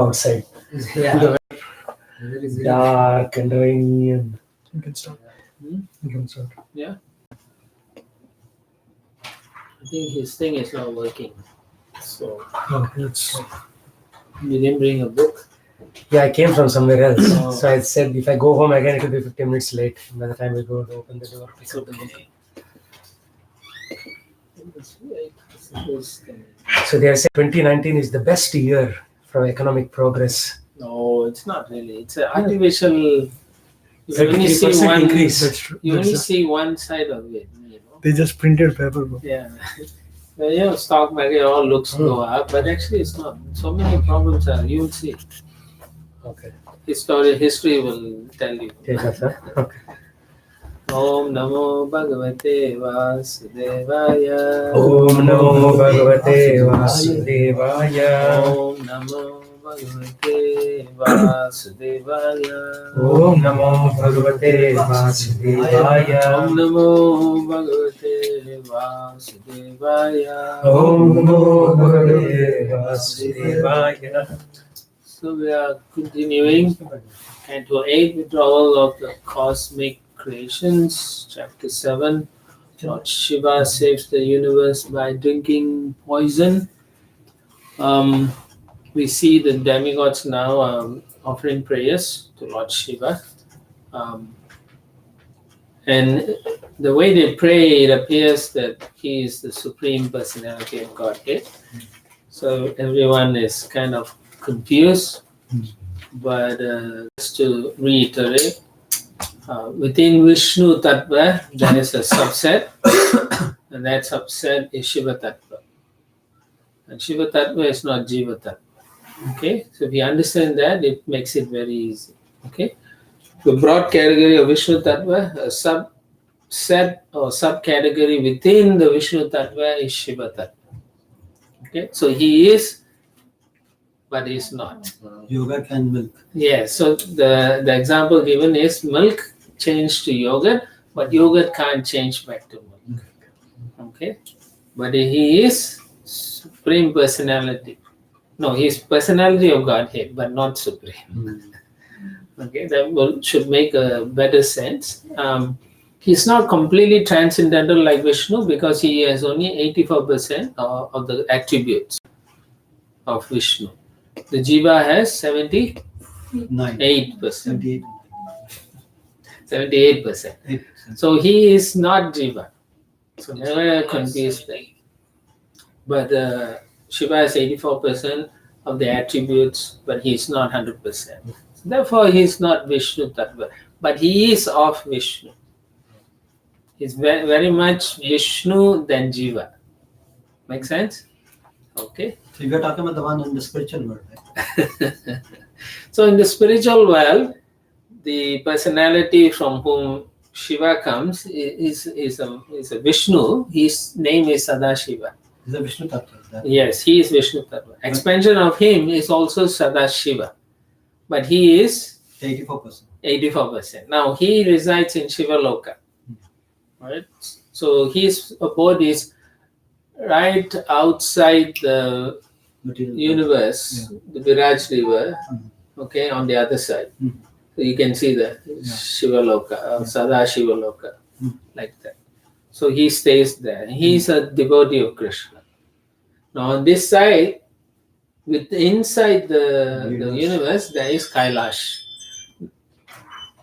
outside. Yeah. Dark and rainy and You can start. Hmm? You can start. Yeah. I think his thing is not working. So No, it's you didn't bring a book. yeah, I came from somewhere else. Oh. So I said if I go home again it will be 15 minutes late. By the time we go to open the door, pick up the book. Okay. Suppose- So they are saying 2019 is the best year for economic progress. No, it's not really. It's an artificial. You only 33% see one. increase. that's true. You That's only just- see one side of it. they just printed paper. Bro. Yeah. Well, stock market all looks go up, but actually it's not. So many problems are. You will see. Okay. History will tell you. Take us, huh? Okay. Om Namo Bhagavate Vasudevaya. Om Namo Bhagavate Vasudevaya. Om Namo Bhagavate Vasudevaya. Om Namo Bhagavate Vasudevaya. Om Namo Bhagavate Vasudevaya. Om Namo Bhagavate Vasudevaya. So we are continuing Canto 8, withdrawal of the cosmic creations, chapter 7. Lord Shiva saves the universe by drinking poison. We see the demigods now offering prayers to Lord Shiva. And the way they pray, it appears that he is the Supreme Personality of Godhead. So everyone is kind of confused. But just to reiterate, within Vishnu Tattva, there is a subset, and that subset is Shiva Tattva. And Shiva Tattva is not Jiva Tattva. Okay, so if you understand that, it makes it very easy. Okay, the broad category of Vishnu Tattva, a subset or subcategory within the Vishnu Tattva is Shiva Tattva. Okay, so he is, but he is not. Yogurt and milk. Yeah, so the example given is milk changed to yogurt, but yogurt can't change back to milk. Okay, but he is Supreme Personality. No, he is Personality of Godhead, but not Supreme. Okay, that should make a better sense. He's not completely transcendental like Vishnu because he has only 84% of the attributes of Vishnu. The Jiva has 78%. 78%. So he is not Jiva. So never confuse that. But Shiva has 84% of the attributes, but he is not 100%. Therefore, he is not Vishnu Tattva. But he is of Vishnu. He's very, very much Vishnu than Jiva. Make sense? Okay. So you're talking about the one in the spiritual world, right? So in the spiritual world, the personality from whom Shiva comes is a Vishnu. His name is Sadashiva. Is the Vishnu Tattva? Yes, he is Vishnu Tattva. Expansion of him is also Sadashiva. But he is 84%. 84%. Now he resides in Shiva Loka. Right? So his abode is right outside the universe, the Viraj river, okay, on the other side. So you can see the Shiva Loka, Sada Shiva Loka, like that. So he stays there. He is a devotee of Krishna. Now on this side, inside the universe, there is Kailash.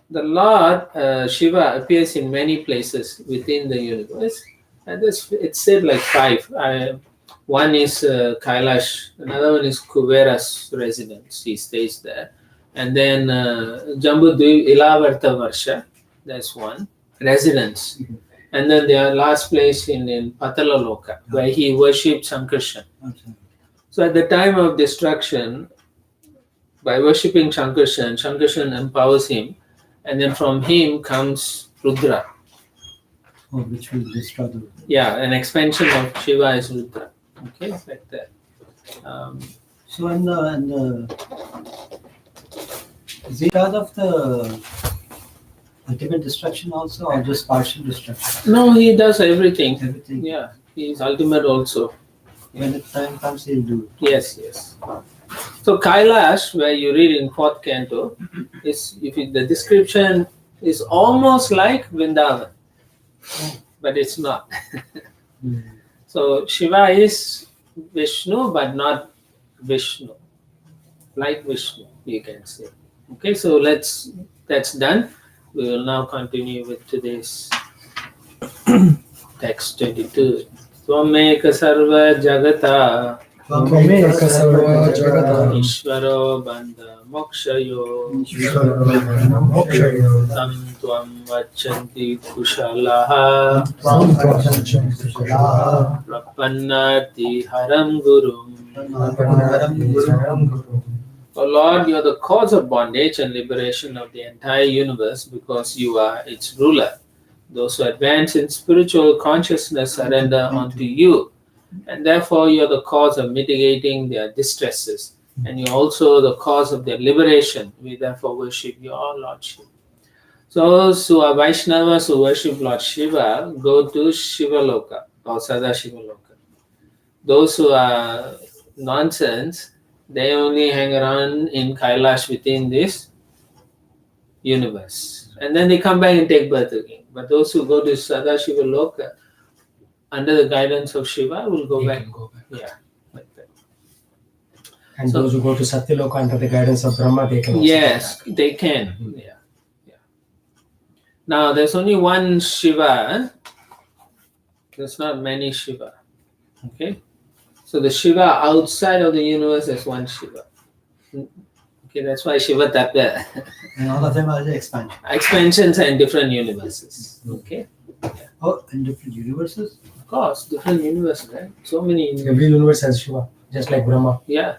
The Lord Shiva appears in many places within the universe. And it's said like 5. One is Kailash, another one is Kuvera's residence. He stays there. And then Jambudvip Ilavarta Varsha, that's one, residence. And then the last place in Patala Loka, where he worshipped Sankarshan. So at the time of destruction, by worshipping Sankarshan, Sankarshan empowers him. And then from him comes Rudra. Oh, which will destroy the... Yeah, an expansion of Shiva is Rudra. Okay, like that. So in the is it out of the ultimate destruction also, or just partial destruction? No, he does everything. Everything. Yeah, he is ultimate also. When the time comes, he'll do it. Yes, yes. So Kailash, where you read in 4th canto, the description is almost like Vrindavan, but it's not. So Shiva is Vishnu, but not Vishnu, like Vishnu, you can say. Okay, so that's done. We will now continue with today's text 22. Tvameka sarva jagata Tvameka sarva jagata Ishvaro bandha mokshayo mokshayo tam tvam vachanti kushalaha tvam vachanti kushalaha prapannati haram gurum. Haram guru. O Lord, you are the cause of bondage and liberation of the entire universe because you are its ruler. Those who advance in spiritual consciousness surrender unto you, and therefore you are the cause of mitigating their distresses, and you are also the cause of their liberation. We therefore worship your Lordship. So those who are Vaishnavas who worship Lord Shiva go to Shiva Loka or Sada Shiva Loka. Those who are nonsense, they only hang around in Kailash within this universe. And then they come back and take birth again. But those who go to Sadashiva Loka under the guidance of Shiva will go They back. can go back. Yeah, like that. And So- those who go to Satyaloka under the guidance of Brahma, they can also Yes, go back. they can. Yeah. Now there's only one Shiva. There's not many Shiva. Okay? So the Shiva outside of the universe is one Shiva. Okay, that's why Shiva Tapya. And all of them are the expansion. Expansions are in different universes. Okay? Oh, in different universes? Of course, different universes, right? So many universes. Every universe has Shiva, just like Brahma. Yeah.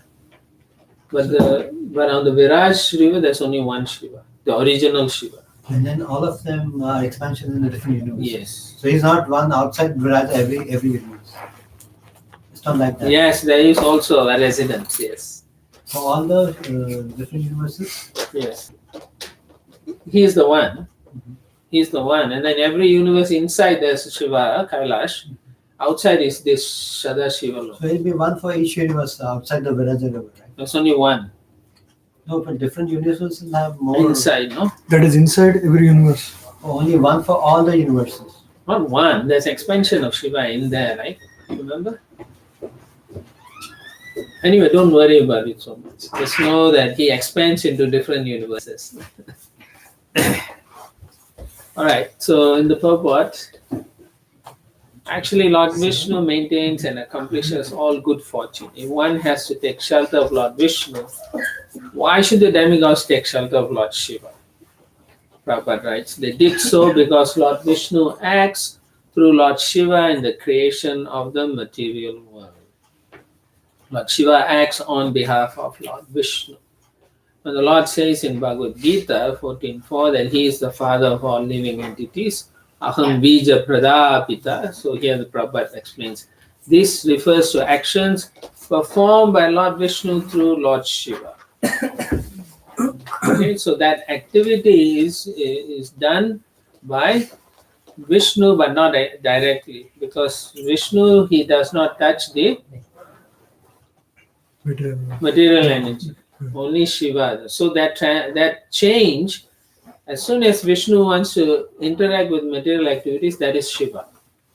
But on the Viraj river there's only one Shiva, the original Shiva. And then all of them are expansions in the different universes. Yes. So he's not one outside Viraj every universe. It's not like that. Yes, there is also a residence, yes. For all the different universes, Yes. He is the one. He's the one. And then every universe inside there's Shiva, Kailash. Outside is this Sada Shiva Lok. so it'll be one for each universe outside the Viraj river, right? There's only one. No, but different universes will have more. Inside, no? That is inside every universe. Only one for all the universes. Not one. There's expansion of Shiva in there, right? Remember? Anyway, don't worry about it so much. Just know that he expands into different universes. Alright, so in the purport, actually Lord Vishnu maintains and accomplishes all good fortune. If one has to take shelter of Lord Vishnu, why should the demigods take shelter of Lord Shiva? Prabhupada writes, they did so because Lord Vishnu acts through Lord Shiva in the creation of the material world. Lord Shiva acts on behalf of Lord Vishnu. When the Lord says in Bhagavad Gita 14.4 that he is the father of all living entities, Aham Bija Pradapita, so here the Prabhupada explains, this refers to actions performed by Lord Vishnu through Lord Shiva. Okay, so that activity is done by Vishnu but not directly, because Vishnu, he does not touch the material energy, only Shiva does. So that change, as soon as Vishnu wants to interact with material activities, that is Shiva.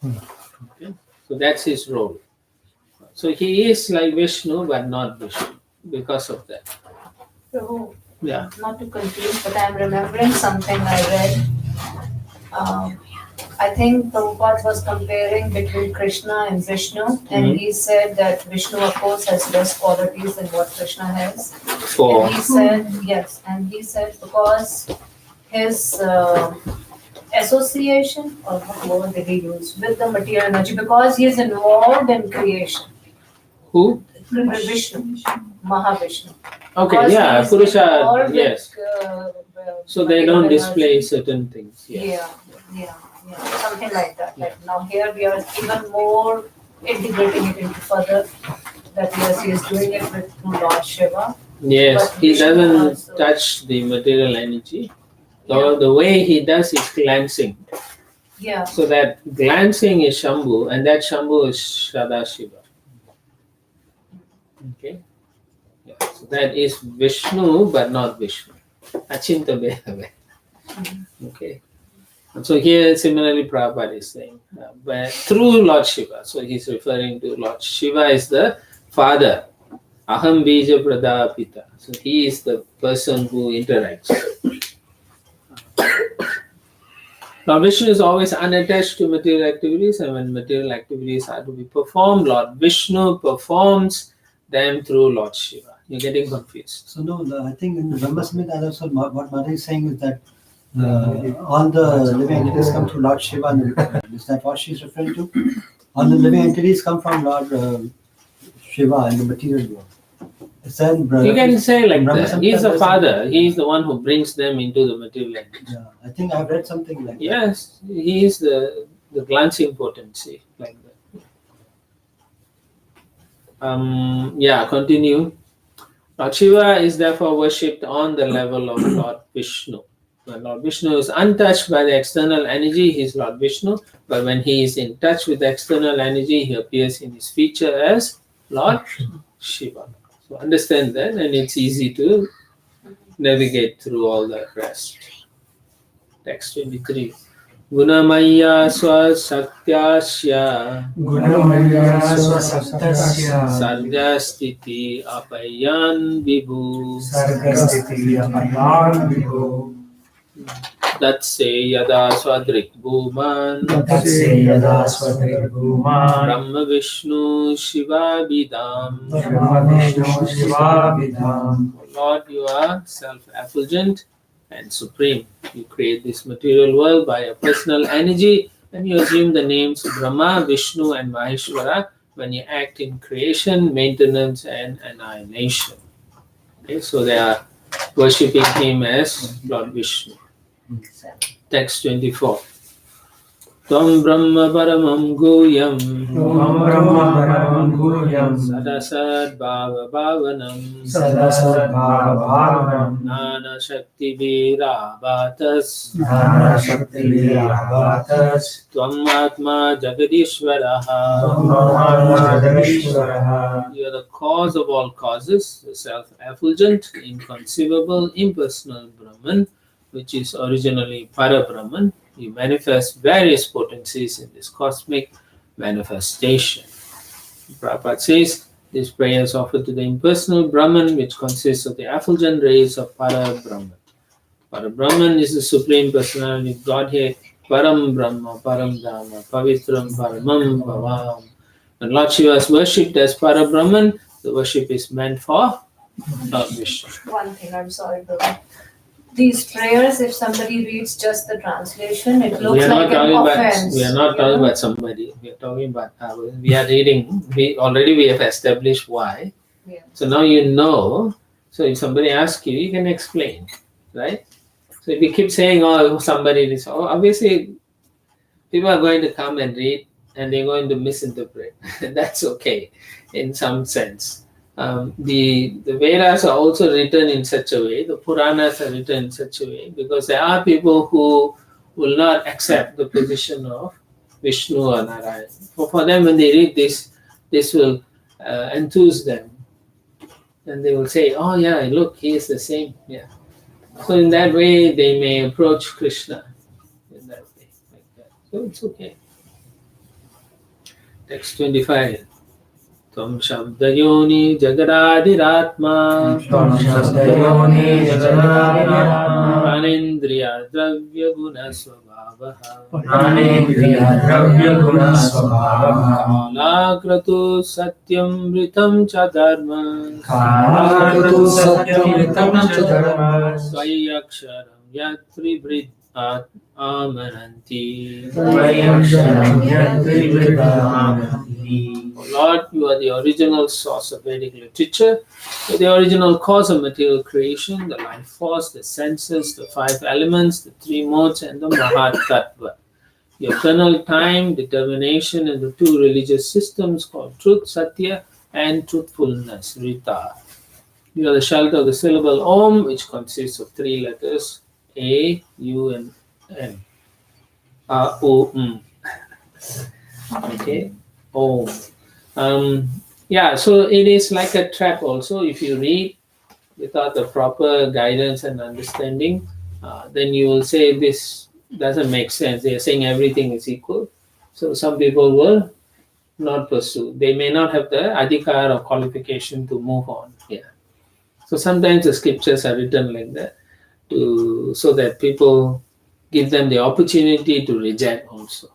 Okay? So that's his role. So he is like Vishnu but not Vishnu because of that. So, Yeah. not to confuse, but I'm remembering something I read. I think Prabhupada was comparing between Krishna and Vishnu, and he said that Vishnu, of course, has less qualities than what Krishna has. For And he said, yes, and he said because his association, or what word did he use, with the material energy, because he is involved in creation. who? Vishnu, Mahavishnu. Okay, Because yeah, he is Purusha, involved with, yes. So they don't material display energy. certain things. Yes. Yeah, something like that. Like now here we are even more integrating it into further. That yes, he is doing it with through Lord Shiva. Yes, But he Vishnu doesn't also- touch the material energy. Yeah. So the way he does is glancing. Yeah, So that glancing is Shambhu, and that Shambhu is Sadashiva. Okay. Yeah. So that is Vishnu, but not Vishnu. Achinta Behave. Okay. And so here, similarly, Prabhupada is saying, but through Lord Shiva. So he's referring to Lord Shiva is the father. Aham Bija Pradapita. So he is the person who interacts. Lord Vishnu is always unattached to material activities, and when material activities are to be performed, Lord Vishnu performs them through Lord Shiva. You're getting confused. So no, I think in the Brahma Samhita, that's what Mother is saying is that all the living entities come through Lord Shiva and the material. Is that what she's referring to? All the living entities come from Lord Shiva in the material world. Is that You can say like Brahma that. Samhita He's the does- father. He's the one who brings them into the material entity. Yeah, I think I've read something like that. Yes, he is the glancing potency like that. Yeah, continue. Lord Shiva is therefore worshipped on the level of Lord Vishnu. When Lord Vishnu is untouched by the external energy, he is Lord Vishnu. But when he is in touch with the external energy, he appears in his feature as Lord Shiva. So understand that, and it's easy to navigate through all the rest. Text 23. Gunamaya swasakyasya Gunamaya swasaptasya sargasthiti apayan vibhu sargasthiti apayan vibho tatse yada swadrik bhuman tatse yada swadribhuman brahma vishnu shiva vidam. Brahma Vishnu Shiva Vidham. Lord, you are self-effulgent and supreme. You create this material world by a personal energy, and you assume the names Brahma, Vishnu, and Maheshwara when you act in creation, maintenance, and annihilation. Okay, so they are worshipping him as Lord Vishnu. Text 24. Tvam Brahma Paramam Guhyam Om Brahma Paramam Guhyam Sadasad Bhava Bhavanam Sadasad Bhavanam Nana Shakti Virabhatas Dhyana Shakti Virabhatas Tvam Atma Jagadishvaraha. Brahma Jagdishwaraha You are the cause of all causes, the self-effulgent, inconceivable, impersonal Brahman, which is originally Para-Brahman. You manifest various potencies in this cosmic manifestation. Prabhupada says, these prayers offered to the impersonal Brahman, which consists of the effulgent rays of Para-Brahman. Para-Brahman is the Supreme Personality of Godhead, Param Brahma, Param Dhamma, Pavitram, Paramam Bhavam. When Lord Shiva is worshipped as Para-Brahman, the worship is meant for Lord Vishnu. One thing, I'm sorry, brother. These prayers, if somebody reads just the translation, it looks like an offense. We are not talking about somebody. We are talking about we are reading. We have established why. Yeah. So now you know. So if somebody asks you, you can explain, right? So if you keep saying, "Oh, somebody is," obviously people are going to come and read, and they're going to misinterpret. That's okay, in some sense. The Vedas are also written in such a way, the Puranas are written in such a way, because there are people who will not accept the position of Vishnu or Narayan. For them, when they read this will enthuse them. And they will say, oh yeah, look, he is the same. Yeah. So in that way, they may approach Krishna in that way, like that. So it's okay. Text 25. Tvam Shabdayoni Jagadadirātma Tvam Shabdayoni Jagadadirātma Pranendriya Dravya Guna Svabhavaha Pranendriya Dravya Guna Svabhavaha Kalakratu Satyam Ritam Cha Dharma Kalakratu Satyam Ritam Cha Dharma Svayaksharam Yatribhrit Amananti. Svayaksharam Yatribhridhamanti. O Lord, you are the original source of Vedic literature. You are the original cause of material creation, the life force, the senses, the five elements, the three modes, and the Mahat Tattva. The eternal time, determination, and the two religious systems called truth, Satya, and truthfulness, Rita. You are the shelter of the syllable Om, which consists of three letters A, U, and M. O, M. Okay, Om. Yeah, so it is like a trap also. If you read without the proper guidance and understanding, then you will say this doesn't make sense. They are saying everything is equal. So some people will not pursue. They may not have the adhikar or qualification to move on. Yeah. So sometimes the scriptures are written like that to so that people give them the opportunity to reject also.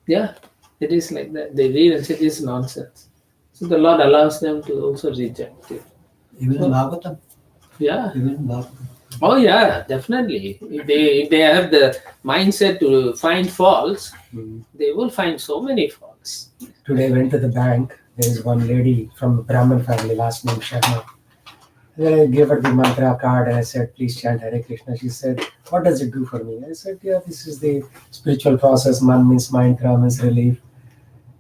Yeah, it is like that. They read and say this is nonsense. So the Lord allows them to also reject it. Even in Bhagavatam. Yeah. Even in Bhagavatam. Oh yeah, definitely. If they have the mindset to find faults, they will find so many faults. Today I went to the bank. There is one lady from Brahmin family, last name Sharma. And then I gave her the mantra card and I said, please chant Hare Krishna. She said, what does it do for me? I said, yeah, this is the spiritual process. Man means mind, Ra means relief.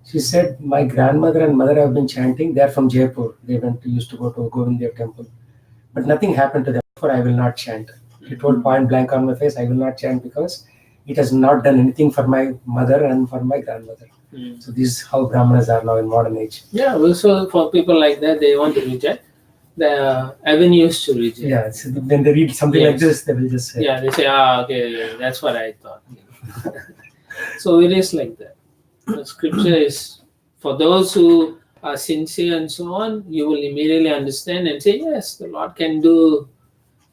She said, my grandmother and mother have been chanting. They're from Jaipur. They used to go to Govindev temple. But nothing happened to them. Therefore, I will not chant. She told point blank on my face, I will not chant because it has not done anything for my mother and for my grandmother. So this is how Brahmanas are now in modern age. Yeah, also for people like that, they want to reject. There are avenues to reject. Yeah, so when they read something like Yes. this, they will just say, Yeah, they say, okay, yeah, that's what I thought. So it is like that. The scripture is for those who are sincere and so on, you will immediately understand and say, yes, the Lord can do,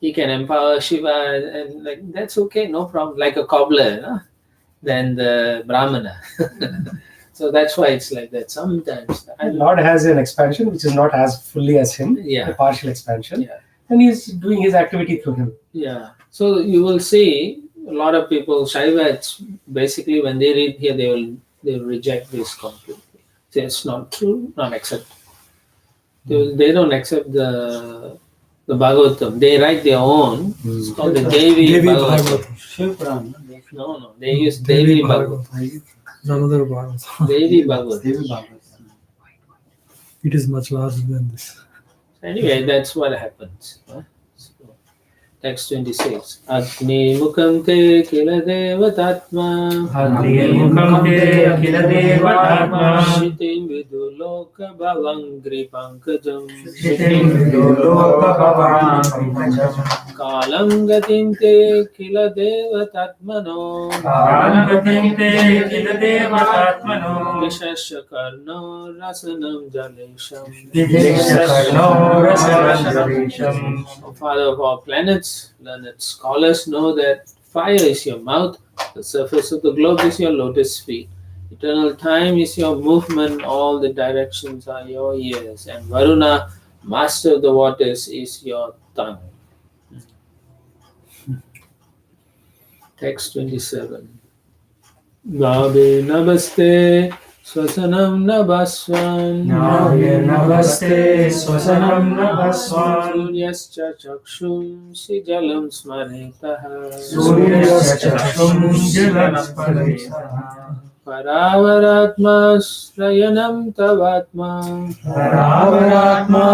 He can empower Shiva, and like that's okay, no problem. Like a cobbler, no? Than the Brahmana. So that's why it's like that. Sometimes the Lord has an expansion which is not as fully as him, Yeah. a partial expansion. Yeah. And he's doing his activity through him. Yeah. So you will see a lot of people, Shaivites, basically when they read here, they will reject this completely. Say it's not true, not accept. They don't accept the Bhagavatam. They write their own. It's called the Devi Bhagavatam. Shiv Puran. No, they use Devi Bhagavatam. Another Bhagavatam. Devi Bhagavatam. Devi Bhagavatam. It is much larger than this. Anyway, that's what happens. Huh? So, text 26. Agni mukante kila devatatma Mukam te akila devatma Shitim viduloka bhavangri pankajam Shitim viduloka bhavam Kalam gatim te kila devatatmano Kalangatim te kila devatmano Vishasya karno rasanam jalesham Videshakarno rasaranjarisham O Father of all planets, learned scholars know that fire is your mouth, the surface of the globe is your lotus feet. Eternal time is your movement, all the directions are your ears, and Varuna, master of the waters, is your tongue. Text 27. Gabe namaste, swasanam nabaswan. Navya namaste swasanam navaswan Suryascha chakshum sijalam smaritaha. Suryasya chakshum jilanasparitah Paravaratma shrayanam tavatma. Paravaratma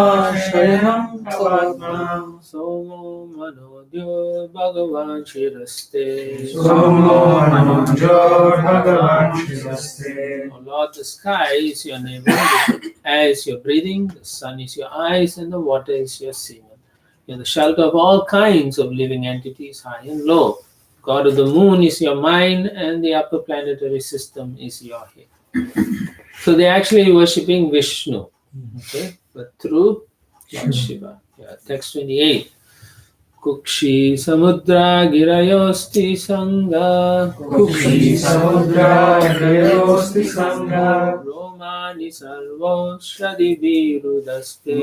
shayanam tavatma Somo manodyo bhagavan shiraste. Somo manojor bhagavan shivaste O Lord, the sky is your name, the air is your breathing, the sun is your eyes, and the water is your semen. You are the shelter of all kinds of living entities, high and low. God of the moon is your mind, and the upper planetary system is your head. So they're actually worshipping Vishnu, okay, but through Lord Shiva. Yeah, text 28. Kukshi samudra girayosti sangha. Kukshi samudra gayosti sangha Romani sarvo shadi virudaste.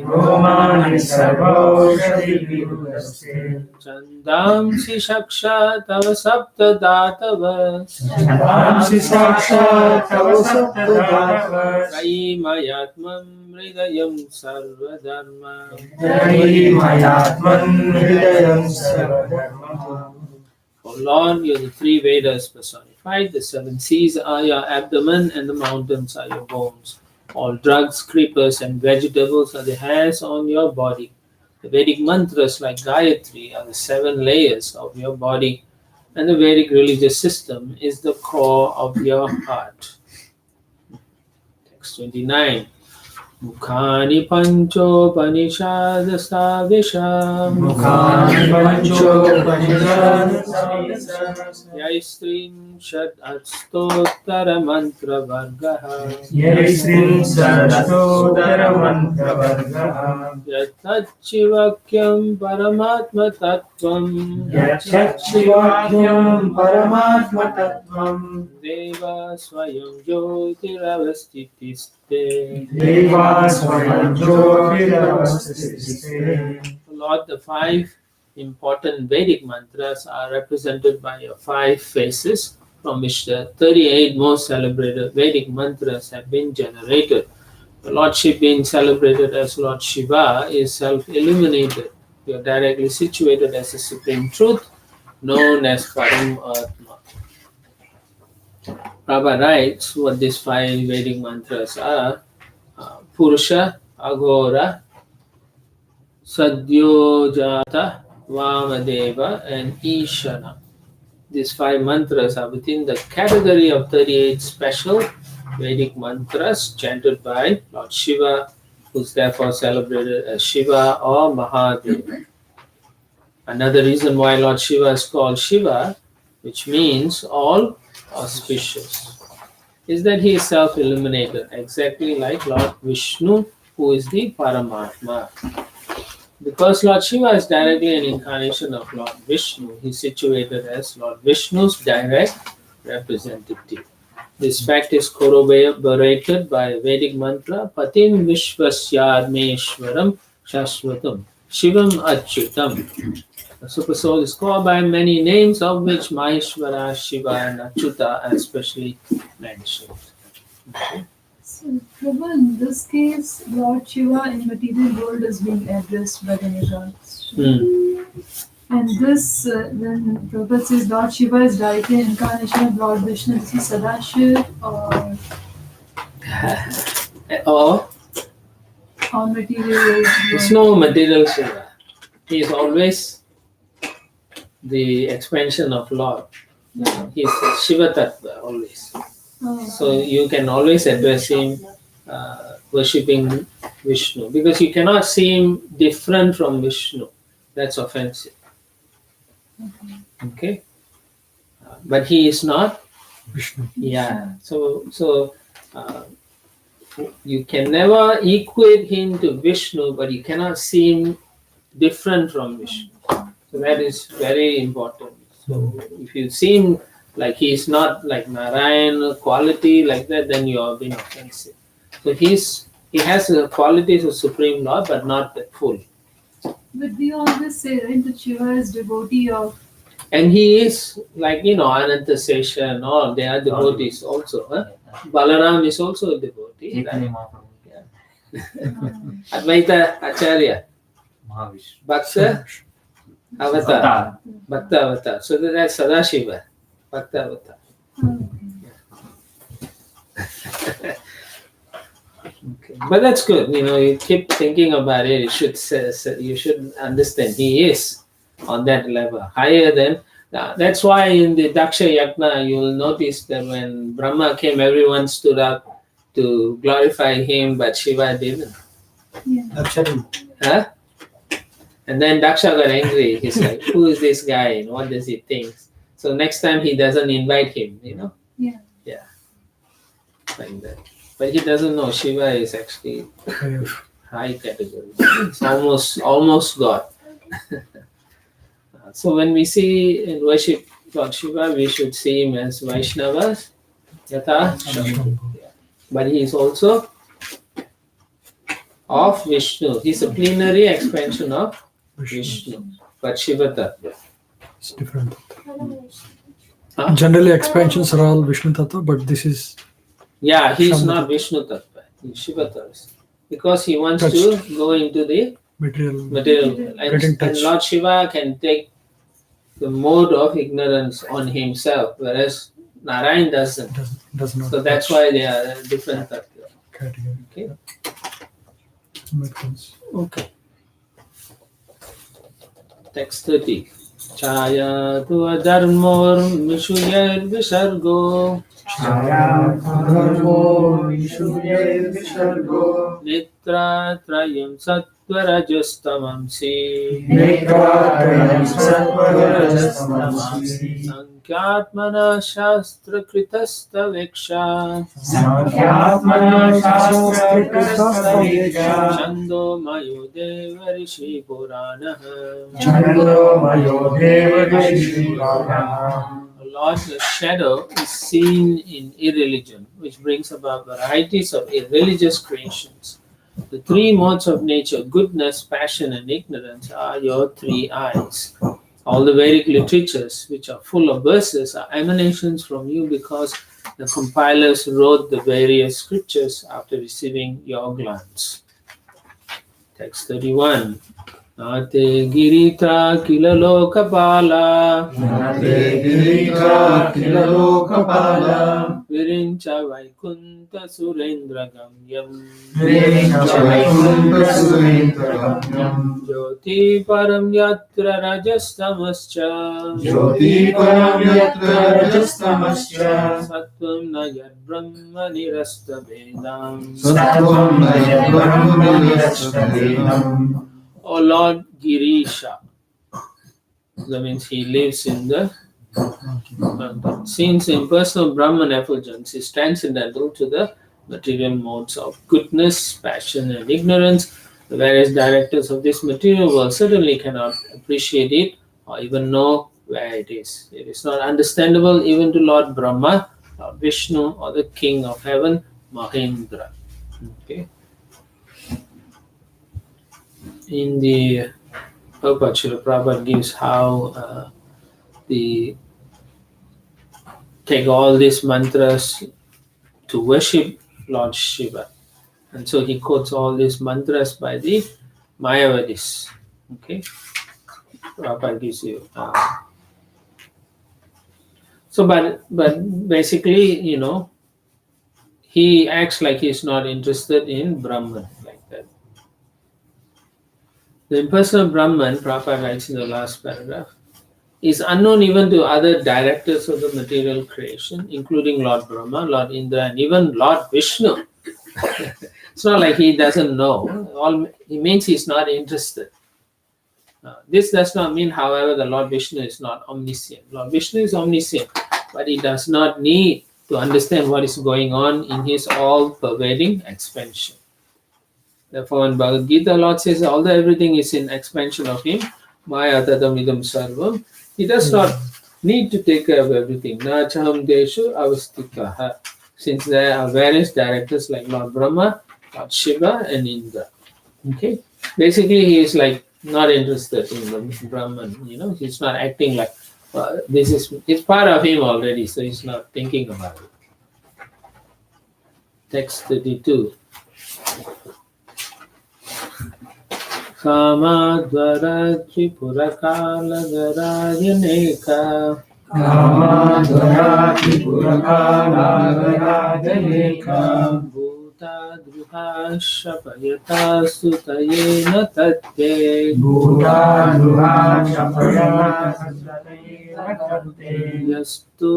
Romani sarvo shadi virudaste Chandamsi shaksha tava sapta datavas. Chandamsi sakshat tava saptadhatavas Sai mayatmam hridayam sarvadharma. Jai mayatman hridayam sarvadharma O Lord, you are the three Vedas personified. The seven seas are your abdomen, and the mountains are your bones. All drugs, creepers, and vegetables are the hairs on your body. The Vedic mantras like Gayatri are the seven layers of your body, and the Vedic religious system is the core of your heart. Text 29. Mukhani panchopanishadastavisham Mukhani panchopanishadastavisham Yaistrim shat atstottara mantra vargaha Yaisrim sarastodara mantra vargaha Yatachivakyam paramatma tattvam Yachachivakyam paramatma tattvam Deva swayam jyotiravastitiste Deva swayam jyotiravastitiste. Lord, the 5 important Vedic mantras are represented by 5 faces from which the 38 most celebrated Vedic mantras have been generated. The Lordship being celebrated as Lord Shiva is self-illuminated. You are directly situated as the Supreme Truth, known as Paramatma. Prabhupada writes what these 5 Vedic mantras are. Purusha, Aghora, Sadyojata, Vamadeva, and Ishana. These 5 mantras are within the category of 38 special Vedic mantras chanted by Lord Shiva, who is therefore celebrated as Shiva or Mahadeva. Another reason why Lord Shiva is called Shiva, which means all auspicious, is that he is self-illuminated, exactly like Lord Vishnu, who is the Paramatma. Because Lord Shiva is directly an incarnation of Lord Vishnu, he is situated as Lord Vishnu's direct representative. This fact is corroborated by Vedic mantra Patim Vishwasyadmeshwaram Shashvatam Shivam Achyutam. The Super Soul is called by many names, of which Maheshwara, Shiva, and Achyuta are especially mentioned. So, Prabhu, in this case, Lord Shiva in material world is being addressed by the Nirats. And this, when Prabhupada says Lord Shiva is directly an incarnation of Lord Vishnu, this is Sadashiv Or material world. it's no material Shiva. He is always the expansion of Lord. He is Shiva Tattva always. So you can always address him worshipping Vishnu, because you cannot see him different from Vishnu. That's offensive. Okay? But he is not Vishnu. Yeah. So you can never equate him to Vishnu, but you cannot see him different from Vishnu. So that is very important. So if you see him like he is not like Narayan quality like that, then you are being offensive. So he has the qualities of Supreme Lord, but not the full. But we always say, right, that Shiva is devotee of. And he is like, Ananta Sesha and all, they are devotees also. Huh? Balaram is also a devotee. Right? Advaita Acharya, Bhakta Avatar. Bhakta Avatar. So that's Sadashiva, Bhakta Avatar. Okay. But that's good. You keep thinking about it. You should understand he is on that level, higher than. That's why in the Daksha Yajna, you will notice that when Brahma came, everyone stood up to glorify him, but Shiva didn't. Huh? And then Daksha got angry. He's like, who is this guy? And what does he think? So next time he doesn't invite him, Yeah. Yeah. Like that. But he doesn't know Shiva is actually high category. It's almost God. So when we see and worship Lord Shiva, we should see him as Vaishnavas, Yatha Shambhu. But he is also of Vishnu. He's a plenary expansion of Vishnu. But Shiva Tattva. It's different. Generally, expansions are all Vishnu Tattva, but this is. Yeah, he's Shambhu not Vishnu Tattva. He's Shiva Tattva. Because he wants to go into the material. And Lord Shiva can take the mode of ignorance on himself, whereas Narayan doesn't. Does not. So that's why they are different tattva. Category. Okay. Makes sense. Okay. Text 30. Chaya tu adharmor mishuyar visargo छायाधर्मो विशुद्धेर्विसर्गो नेत्रात्रयं सत्त्वरजस्तमंसि नेत्रात्रयं सत्त्वरजस्तमसि सङ्ख्यात्मना शास्त्रकृतस्तवेक्षा सङ्ख्यात्मना शास्त्रकृतस्तवेक्षा छन्दोमयो देवर्षि पुराणः छन्दोमयो देवऋषिपुराणः. Lord, the shadow is seen in irreligion, which brings about varieties of irreligious creations. The three modes of nature, goodness, passion, and ignorance, are your three eyes. All the Vedic literatures, which are full of verses, are emanations from you because the compilers wrote the various scriptures after receiving your glance. Text 31. Nate girita kila lokapala Nate girita kila lokapala Virincha vaikunta surendra gamyam Virincha vaikunta surendra gamyam Jyoti param yatra rajastamascha Jyoti param yatra rajastamascha Sattvam nayad brahma nirasta vedam Sattvam nayad brahma nirasta vedam. O Lord Girisha, that means he lives in the mountain. Since impersonal Brahman effulgence is transcendental to the material modes of goodness, passion, and ignorance, the various directors of this material world certainly cannot appreciate it or even know where it is. It is not understandable even to Lord Brahma, Lord Vishnu, or the King of Heaven, Mahendra. Okay. In the Prabhupada, Prabhupada gives how the take all these mantras to worship Lord Shiva. And so he quotes all these mantras by the Mayavadis. Okay? Prabhupada gives you. But basically, he acts like he's not interested in Brahman like that. The impersonal Brahman, Prabhupada writes in the last paragraph, is unknown even to other directors of the material creation, including Lord Brahma, Lord Indra, and even Lord Vishnu. It's not like he doesn't know. It means he's not interested. This does not mean, however, the Lord Vishnu is not omniscient. Lord Vishnu is omniscient, but he does not need to understand what is going on in his all-pervading expansion. Therefore, in Bhagavad Gita, Lord says, although everything is in expansion of him, Maya tadam idam sarvam, he does not need to take care of everything. Na chaham deshu avastikaha. Since there are various directors like Lord Brahma, Lord Shiva, and Indra. Okay? Basically, he is like not interested in the Brahman. He's not acting like it's part of him already, so he's not thinking about it. Text 32. Kamadvara Tripurakalagarayaneka Kamadvara Tripurakalagarayaneka Bhuta Druha Shapayata Sutayena Tatte Bhuta Druha Shapayata Sutayena Tatte Yastu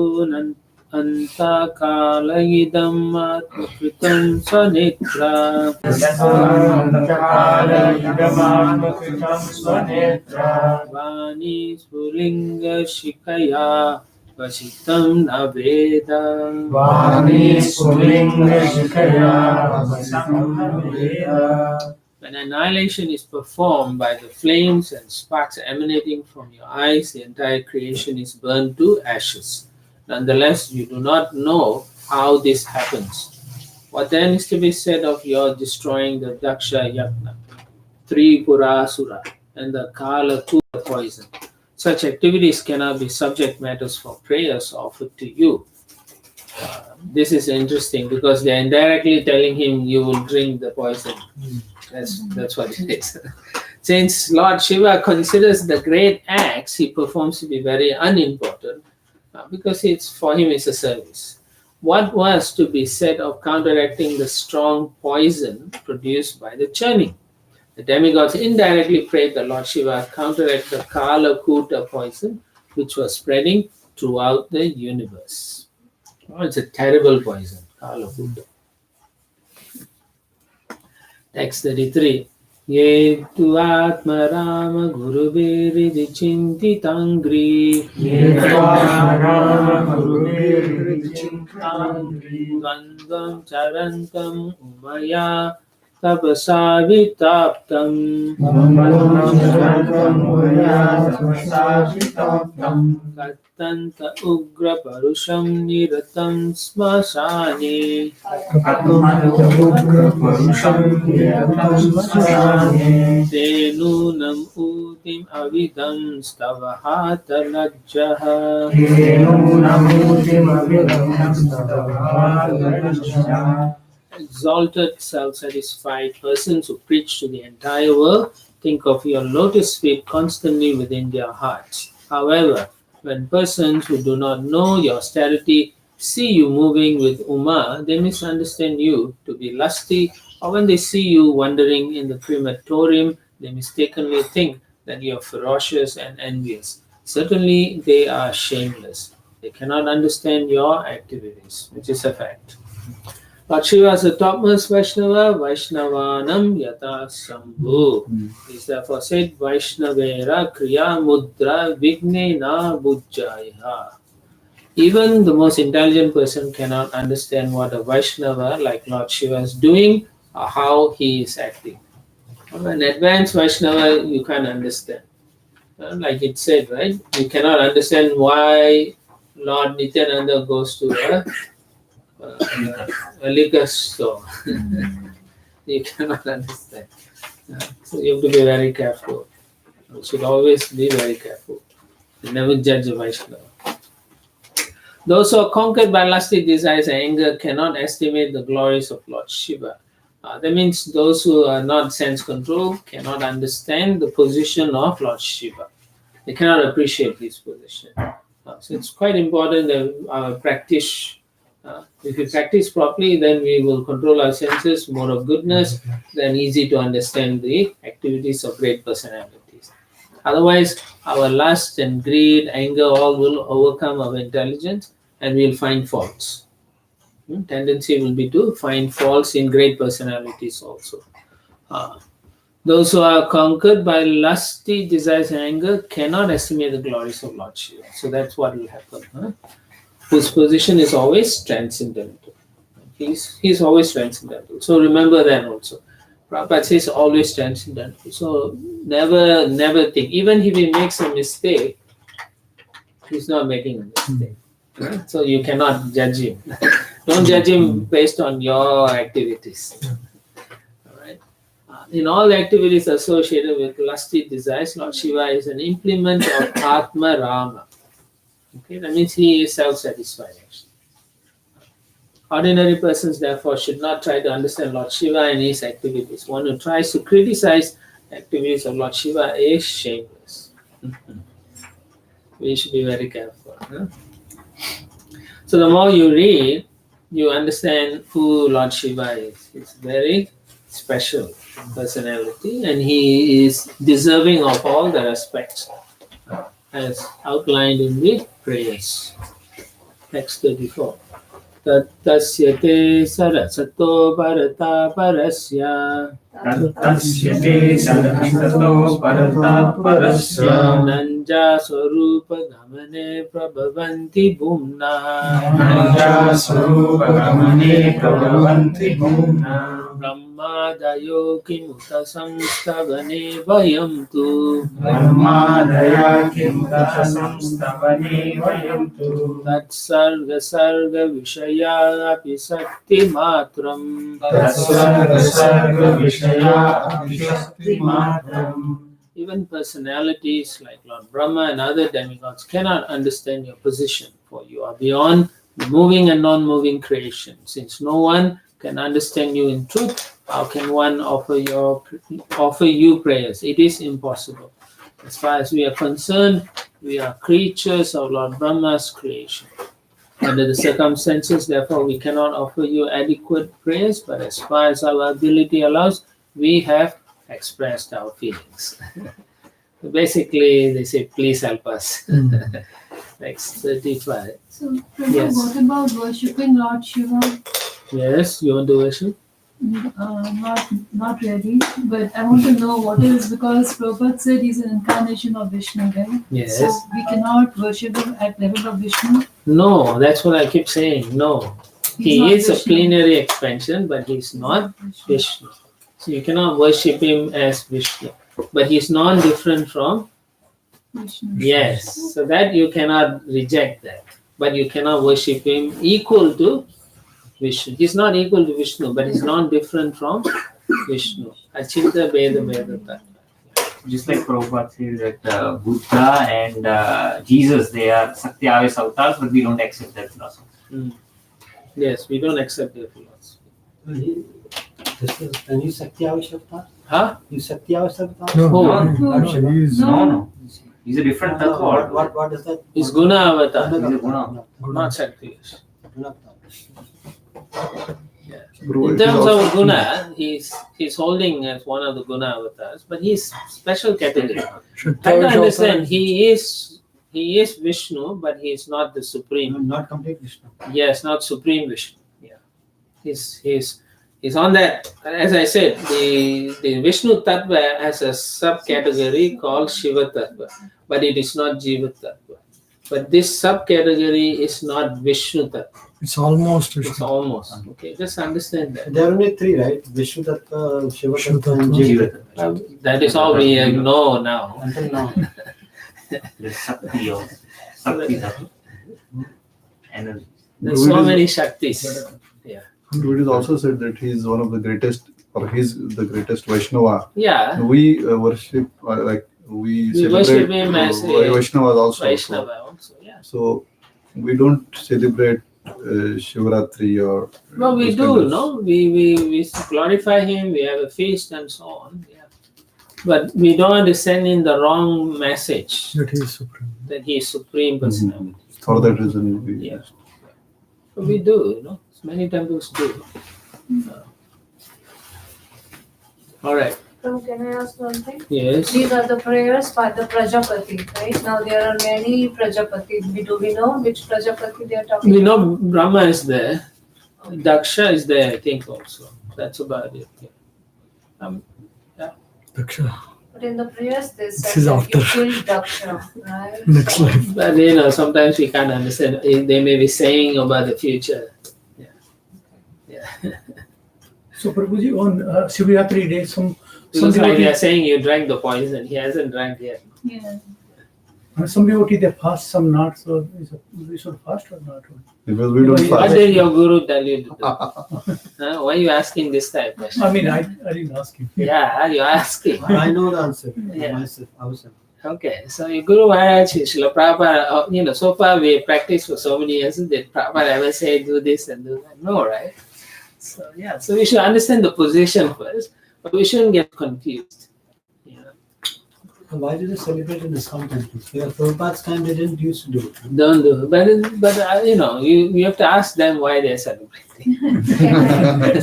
Anta Kala Idam Atmakritam Svanitra Yasvantakala idamānmakritam svanetra Vani Spulinga Shikaya Vasitam Naveda Vāni Spulinga Shikaya Vasitam Naveda. When annihilation is performed by the flames and sparks emanating from your eyes, the entire creation is burned to ashes. Nonetheless, you do not know how this happens. What then is to be said of your destroying the Daksha Yagna, Tripurasura, and the Kala Kura poison? Such activities cannot be subject matters for prayers offered to you. This is interesting because they are indirectly telling him you will drink the poison. That's what it is. Since Lord Shiva considers the great acts he performs to be very unimportant, because for him it's a service. What was to be said of counteracting the strong poison produced by the churning? The demigods indirectly prayed the Lord Shiva counteract the Kala Kuta poison which was spreading throughout the universe. Oh, it's a terrible poison. Kala food. Text 33. Ye tu atma rama guru veri vichinti tangri. Vandam charantam umaya tapasa vitaptam. Kattanta ugra parusham niratam smasani. Tenunam utim avidam stavahata lajjaha. Exalted, self-satisfied persons who preach to the entire world think of your lotus feet constantly within their hearts. However, when persons who do not know your austerity see you moving with Uma, they misunderstand you to be lusty, or when they see you wandering in the crematorium, they mistakenly think that you are ferocious and envious. Certainly, they are shameless. They cannot understand your activities, which is a fact. Lord Shiva is the topmost Vaishnava, Vaishnavanam Yata Sambhu. He is therefore said, Vaishnavera Kriya Mudra Vignena Bujjaya. Even the most intelligent person cannot understand what a Vaishnava like Lord Shiva is doing or how he is acting. An advanced Vaishnava, you can't understand. Like it said, right? You cannot understand why Lord Nityananda goes to a liquor store. You cannot understand. So you have to be very careful. You should always be very careful. You never judge a Vaishnava. Those who are conquered by lusty desires and anger cannot estimate the glories of Lord Shiva. That means those who are not sense control cannot understand the position of Lord Shiva. They cannot appreciate his position. So it's quite important that practice. If we practice properly, then we will control our senses, more of goodness, then easy to understand the activities of great personalities. Otherwise, our lust and greed, anger, all will overcome our intelligence and we'll find faults. Tendency will be to find faults in great personalities also. Those who are conquered by lusty desires and anger cannot estimate the glories of Lord Shiva. So that's what will happen. His position is always transcendental. He's always transcendental. So remember that also. Prabhupada says always transcendental. So never think. Even if he makes a mistake, he's not making a mistake. So you cannot judge him. Don't judge him based on your activities. Alright. In all activities associated with lusty desires, Lord Shiva is an implement of Atma Rama. Okay, that means he is self-satisfied. Ordinary persons, therefore, should not try to understand Lord Shiva and his activities. One who tries to criticize activities of Lord Shiva is shameless. We should be very careful. So the more you read, you understand who Lord Shiva is. He's very special personality and he is deserving of all the respects as outlined in the prayers. Text 34. Tattasya te sarasato bharata parasya Nanja Swarupa Gamane Prabhavanti Bhumna Brahmadayo Kimuta Samstavane Vayamtu Tatsarga Sarga Vishaya Api Sakti Matram Even personalities like Lord Brahma and other demigods cannot understand your position, for you are beyond moving and non-moving creation. Since no one can understand you in truth, how can one offer you prayers? It is impossible. As far as we are concerned, we are creatures of Lord Brahma's creation. Under the circumstances, therefore, we cannot offer you adequate prayers, but as far as our ability allows, we have expressed our feelings. So basically, they say, please help us. Next 35. So, Prabhu, Yes. what about worshipping Lord Shiva? Yes, you want to worship? Not really, but I want to know what is, because Prabhupada said he's an incarnation of Vishnu, right? Yes. So we cannot worship him at level of Vishnu. No, that's what I keep saying. No. He's He not is a Vishnu. plenary expansion, but he's not Vishnu. So you cannot worship him as Vishnu. But he's non-different from, Vishnu. yes. So that you cannot reject that. But you cannot worship him equal to Vishnu. He's not equal to Vishnu, but he's non-different from Vishnu. Achinta Veda Vedata. Just like Prabhupada says that Buddha and Jesus, they are Satyavis avatars, but we don't accept their philosophy. Yes, we don't accept their philosophy. This is, and you Satyavish avatar? Huh? You Satyavish avatar? No, Oh. no, he is No. He's a different No, tattva. what is that? It's Guna Avatar, He's a Guna. not Shaktivish. Guna. Bro, In it is terms also of Guna, he's holding as one of the Guna avatars, but he's special category. I can understand he is Vishnu, but he is not the supreme. Not complete Vishnu. Yes, not supreme Vishnu. Yeah, he's on that. As I said, the Vishnu Tattva has a subcategory called Shiva Tattva, but it is not Jiva Tattva. But this subcategory is not Vishnu Tattva. It's almost It's Vishnu. almost okay. Just understand that. There are only three, right? Vishnu Tattva, Shiva Shiva Tattva, and Tattva. Jiva. That is all we know now. Until now. There's Sakti also. Sakti tattva. Energy. There's so many Shaktis. it is also said that he is one of the greatest, or he's the greatest Vaishnava. Yeah, We worship, we celebrate worship him as a Vaishnavas also. Vaishnava also. Yeah. So we don't celebrate Shivaratri or. No, we those do. kind of- No, we glorify him. We have a feast and so on. Yeah. But we don't want to send in the wrong message That he is supreme. that he is supreme personality. For that reason, we. Yeah. So we do. Many temples do. All right. So can I ask one thing? Yes. These are the prayers by the Prajapati, right? Now there are many Prajapati. Do we know which Prajapati they are talking We about? know Brahma is there. Daksha is there, I think, also. That's about it. Yeah. Daksha. But in the prayers they This said is that after. you killed Daksha, right? Next life. But sometimes we can't understand. They may be saying about the future. So Prabhuji, on Shivratri day, some Because like they are devotee, saying you drank the poison, he hasn't drank yet. Yeah. some devotee they fast, some not. So we should fast or not? Because we don't What fast. did your guru tell you to do? Huh? Why are you asking this type of question? I mean, I didn't ask him. Yeah, you're asking. I know the answer. Yeah. Myself, ourselves. Okay, so your Guru Maharaj, Srila Prabhupada, so far we practiced for so many years, did Prabhupada ever say do this and do that? No, right? So yeah, so we should understand the position first, but we shouldn't get confused. Yeah. Why do they celebrate in discount temples? Because Prabhupada's time they didn't used to do it. Don't do, but you have to ask them why they're celebrating.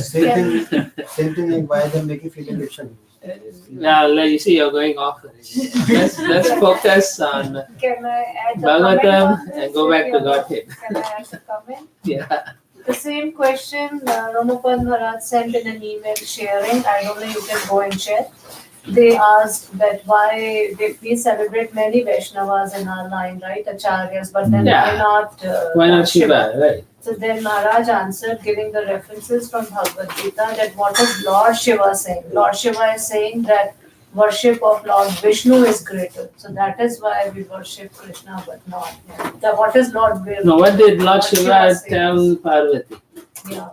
Same thing like why they're making freedom action. Now, you see, you're going off. Let's focus on Can I add a comment Bhagavatam on this? and go back to If Godhead. Can I add a comment? Yeah. The same question Ramapal Maharaj sent in an email sharing. I don't know, you can go and share. They asked that why we celebrate many Vaishnavas in our line, right? Acharyas, but then Yeah. why not? Why not Shiva? Right. So then Maharaj answered, giving the references from Bhagavad Gita, that what is Lord Shiva saying? Lord Shiva is saying that worship of Lord Vishnu is greater. So that is why we worship Krishna, but not. What is Lord Vishnu? Now, what did Lord Shiva says? tell Parvati? Yeah.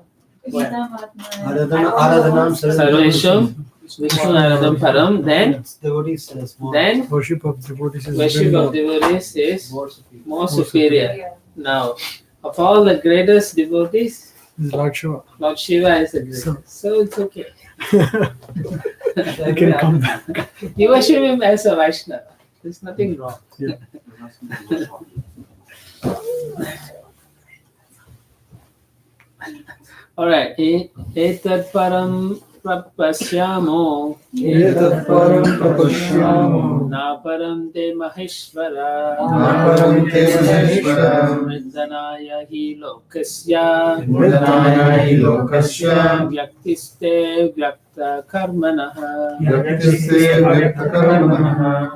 What? Aradhanam Sarvesham Vishnu Aradham Param. Then Devotees says more. Then Worship of devotees is worship very of low. devotees is More superior. more superior. Yeah. Now, of all the greatest devotees, Is Lord Shiva. Lord Shiva is the greatest. So it's okay. You can come back. You worship him as a Vaishnava. There's nothing wrong. All right. Etat param prapasyamo Etat param tapashyamo. na param te maheshwara Naparam te maheshwara. vrindanaya hi lokasya Murdanaya hi lokasya. vyaktiste vyakta karmanaha. Yaktiste vyaktakarmanaha.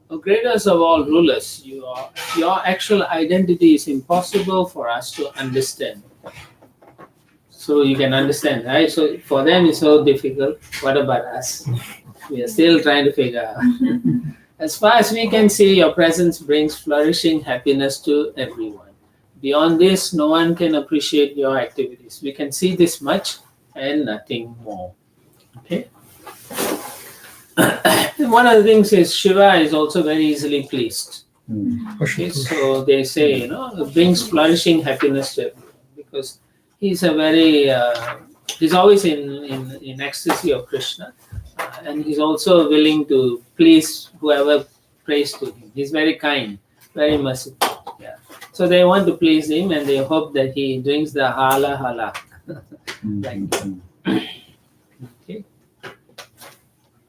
O greatest of all rulers, your actual identity is impossible for us to understand. So you can understand, right? So for them it's so difficult. What about us? We are still trying to figure out. As far as we can see, your presence brings flourishing happiness to everyone. Beyond this, no one can appreciate your activities. We can see this much and nothing more. Okay? One of the things is Shiva is also very easily pleased. Okay, so they say, it brings flourishing happiness to everyone because he's a very, he's always in ecstasy of Krishna, and he's also willing to please whoever prays to him. He's very kind, very merciful. Yeah. So they want to please him and they hope that he drinks the hala hala. Like that. Okay.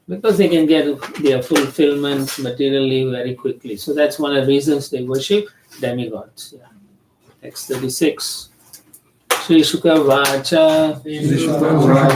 Because they can get their fulfillment materially very quickly. So that's one of the reasons they worship demigods. Yeah. Text 36. Sri Shuka Vacha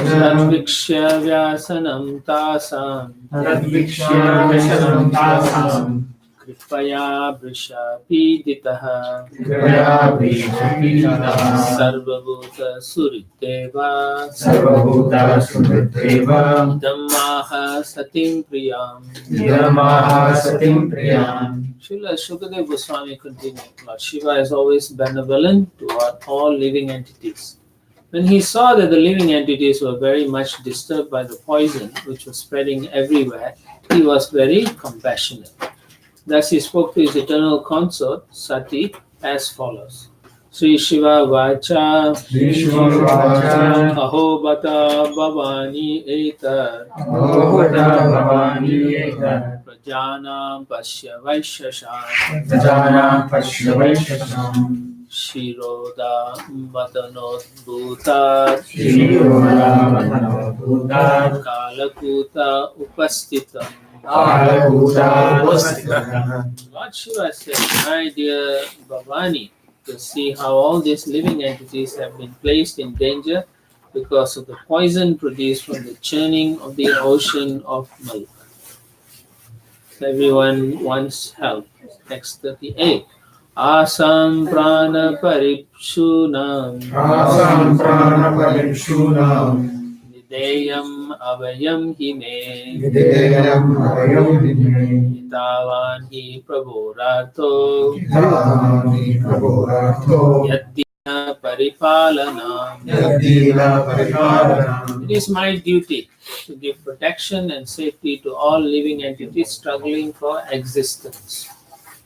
Tadvikshya Vyasanam Tasam Tadvikshya vyasanam tasam. Kripaya Vrisha Piditaha Kripaya vishapitaha. Sarvabhuta Suriteva Sarvabhuta sumriddheva. Dhammaha Satim Priyam. Idamaha satim priyam. Srila Shukadev Goswami continued, Lord Shiva is always benevolent toward all living entities. When he saw that the living entities were very much disturbed by the poison which was spreading everywhere, he was very compassionate. Thus he spoke to his eternal consort, Sati, as follows. Sri Shiva Vacha Sri Shiva Vacha. Aho Bata Bhavani Etar Bhavata bhavani etat. Prajanam Pasya Vaishasham Prajanam pasya vaishasham. Shiroda Madanodbhuta Shiroda Bhuta. Kalakuta Upastitam. Kalakuta upastita. Lord Shiva said, my dear Bhavani, to see how all these living entities have been placed in danger because of the poison produced from the churning of the ocean of milk. Everyone wants help. Text 38. Asam prana paripshunam Asam prana parikshunam. Videyam avayam hime Videyam avayam hime. Itavan hi prabhorato Kitavani prabhorato. Yaddina paripalanam. Yadila paripalanam. It is my duty to give protection and safety to all living entities struggling for existence.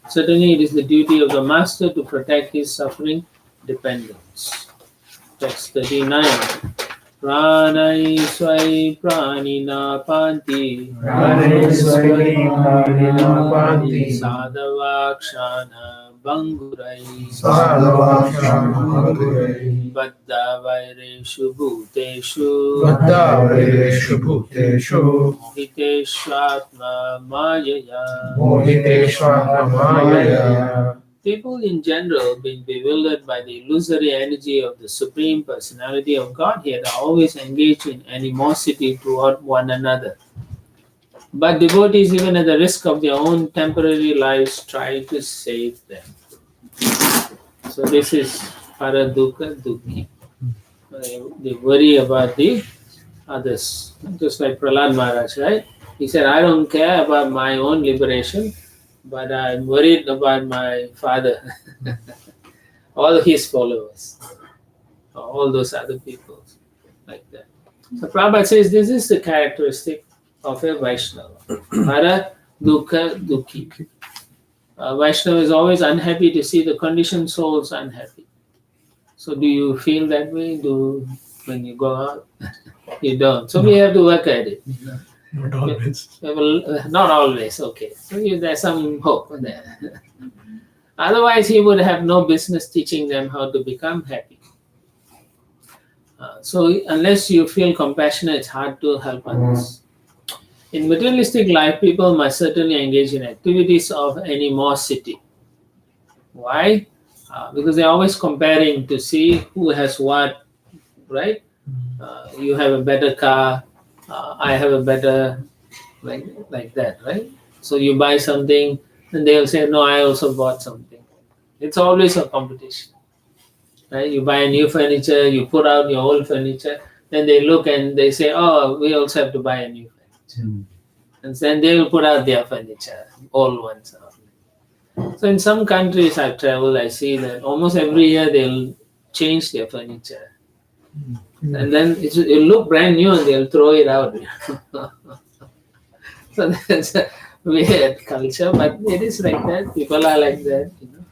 Certainly, it is the duty of the Master to protect his suffering dependents. Text 39. Pranai swai pranina panti Pranayasvai pranina panti. Sadhavakshana bangurai Sadhavakshana madhurai. Baddha vaireshu bhuteshu Vaddha vaireshu bhuteshu. Mohiteshvatma mayaya. Mohiteshvara mayaya. People in general, being bewildered by the illusory energy of the Supreme Personality of Godhead, are always engaged in animosity toward one another. But devotees, even at the risk of their own temporary lives, try to save them. So this is paradukha dukhi. They worry about the others. Just like Prahlad Maharaj, right? He said, I don't care about my own liberation, but I'm worried about my father, all his followers, all those other people, like that. So Prabhupada says this is the characteristic of a Vaishnava. Para dukha dukhi. A Vaishnava is always unhappy to see the conditioned souls unhappy. So do you feel that way? When you go out? You don't. So we have to work at it. Not always. Well, not always, okay. So there's some hope there. Otherwise, he would have no business teaching them how to become happy. So unless you feel compassionate, it's hard to help others. In materialistic life, people must certainly engage in activities of animosity. Why? Because they're always comparing to see who has what, right? You have a better car, I have a better, like that, right? So you buy something, and they'll say, "No, I also bought something." It's always a competition, right? You buy a new furniture, you put out your old furniture, then they look and they say, "Oh, we also have to buy a new furniture," and then they will put out their furniture, old ones. So in some countries I've traveled, I see that almost every year they'll change their furniture, and then it'll look brand new, and they'll throw it out. So that's a weird culture, but it is like that. People are like that, you know.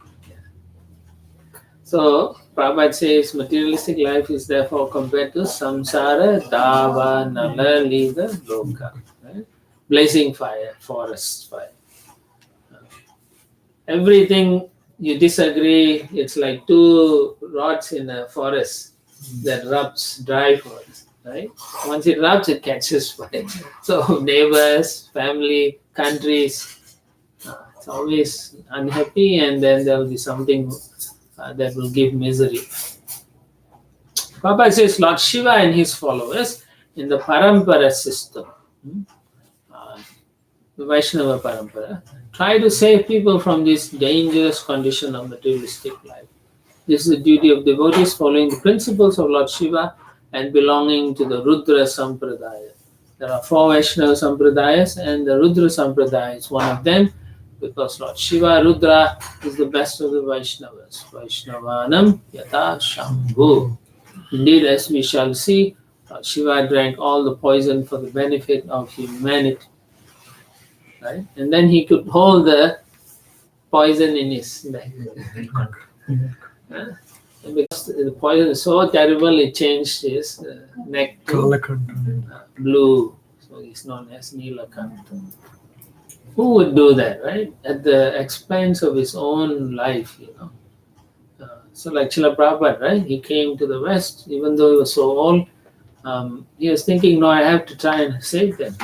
So Prabhupada says materialistic life is therefore compared to samsara, dava, nala, liga, loka. Right? Blazing fire, forest fire. Everything you disagree, it's like two rods in a forest that rubs, dry forest. Right? Once it rubs, it catches fire. So neighbors, family, countries, it's always unhappy, and then there'll be something that will give misery. Papa says Lord Shiva and his followers in the Parampara system, the Vaishnava Parampara, try to save people from this dangerous condition of materialistic life. This is the duty of devotees following the principles of Lord Shiva and belonging to the Rudra Sampradaya. There are 4 Vaishnava Sampradayas, and the Rudra Sampradaya is one of them, because Lord Shiva, Rudra, is the best of the Vaishnavas. Vaishnavanam yata Shambhu. Indeed, as we shall see, Lord Shiva drank all the poison for the benefit of humanity. Right? And then he could hold the poison in his neck. And because the poison is so terrible, it changed his neck to blue. So he's known as Nilakanta. Who would do that, right? At the expense of his own life, you know. So like Srila Prabhupada, right? He came to the West, even though he was so old. He was thinking, no, I have to try and save them.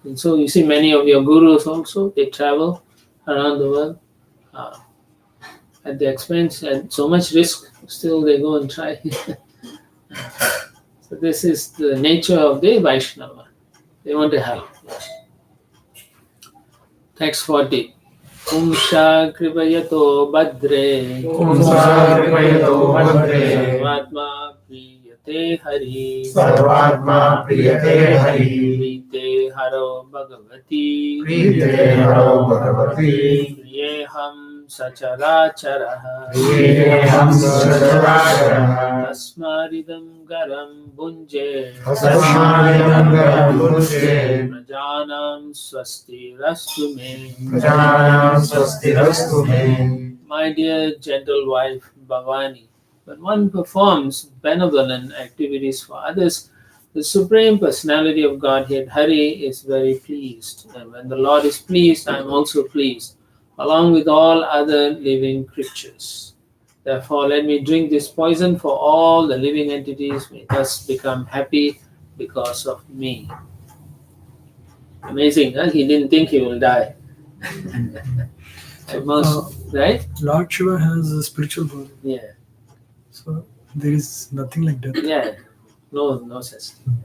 And so you see many of your gurus also, they travel around the world at the expense, at so much risk, still they go and try. So this is the nature of the Vaishnava. They want to help. Text 40. Kumsha kripayato badre Sarvatma priyate hari Sarvatma priyate hari Prite haro bhagavati Priyeham sacharacharaha Priyeham sacharacharaha Tasmaridam garam bunje Tasmaridam garam bunje Prajanam swasti rastu me Prajanam swasti rastu me. My dear gentle wife Bhavani, when one performs benevolent activities for others, the Supreme Personality of Godhead, Hari, is very pleased. And when the Lord is pleased, I am also pleased, along with all other living creatures. Therefore, let me drink this poison, for all the living entities may thus become happy because of me. Amazing, huh? He didn't think he will die. At most, right? Lord Shiva has a spiritual body, Yeah. so there is nothing like that. Yeah. No such thing.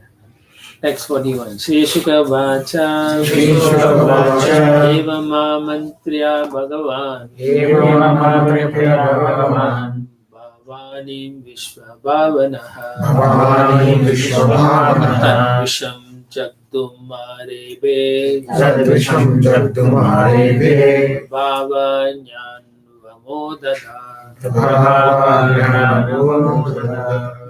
Text 41. Shri Shuka Vacha Shri Shuka Vacha Eva Ma Mantriya Bhagavan Evam Amapriya Bhagavan Bhavani Vishwa Bhavanaha Bhavani Vishwabhavanaha Visham Jagdumare Be Sadvisham Jagdumare Bhavanyan Vamodada Bhavanyamudada.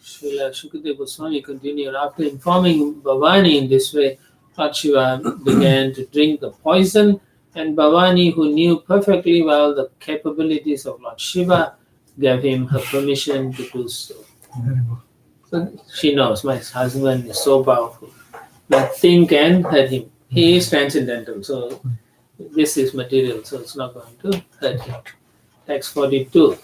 Srila Shukadeva Goswami continued, after informing Bhavani in this way, Lord Shiva began to drink the poison, and Bhavani, who knew perfectly well the capabilities of Lord Shiva, gave him her permission to do so. So she knows, my husband is so powerful. Nothing can hurt him. He is transcendental, so this is material, so it's not going to hurt him. Text 42.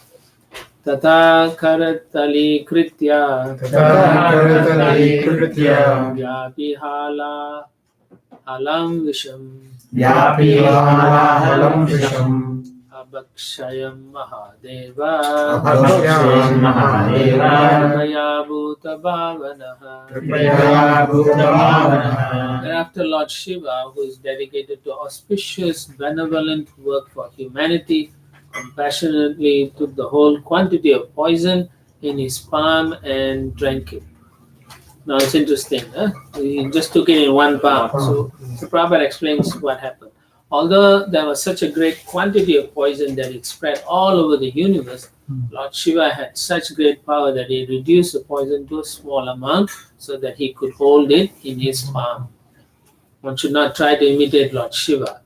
Tata karatali kritya Tatakaratalikritya Vyapi hala alam visham Vyapihalahalam visham Abhakshayam mahadeva Abhakshayam mahadeva Maya bhuta bhavanaha. Kripaya bhutavanaha. Thereafter, Lord Shiva, who is dedicated to auspicious, benevolent work for humanity, compassionately took the whole quantity of poison in his palm and drank it. Now it's interesting, huh? He just took it in one palm. So Prabhupada explains what happened. Although there was such a great quantity of poison that it spread all over the universe, Lord Shiva had such great power that he reduced the poison to a small amount so that he could hold it in his palm. One should not try to imitate Lord Shiva.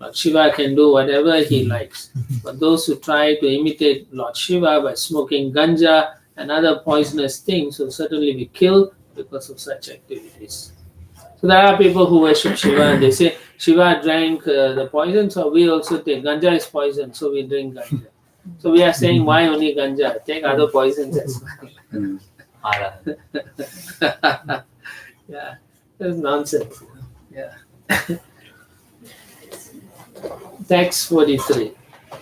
Lord Shiva can do whatever he likes. But those who try to imitate Lord Shiva by smoking ganja and other poisonous things will certainly be killed because of such activities. So there are people who worship Shiva and they say Shiva drank the poison, so we also take. Ganja is poison, so we drink ganja. So we are saying, why only ganja? Take other poisons as well. Yeah, that's nonsense. Yeah. Text 43.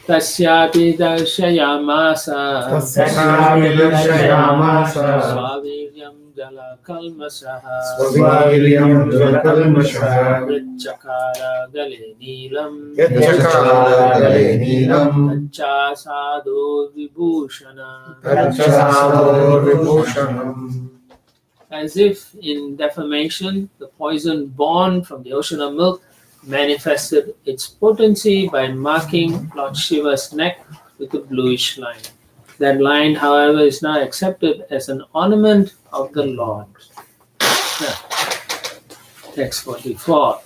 Tasyapi darshayamasa Tasyapi darshayamasa Swaviryam jala kalmasaha Swaviryam jalakalmashaha Yachakara gale neelam Yachakara gale neelam Tacha sadho vibhushana. Tachasado vibhushanam. As if in defamation, the poison born from the ocean of milk manifested its potency by marking Lord Shiva's neck with a bluish line. That line, however, is not accepted as an ornament of the Lord. Text 44.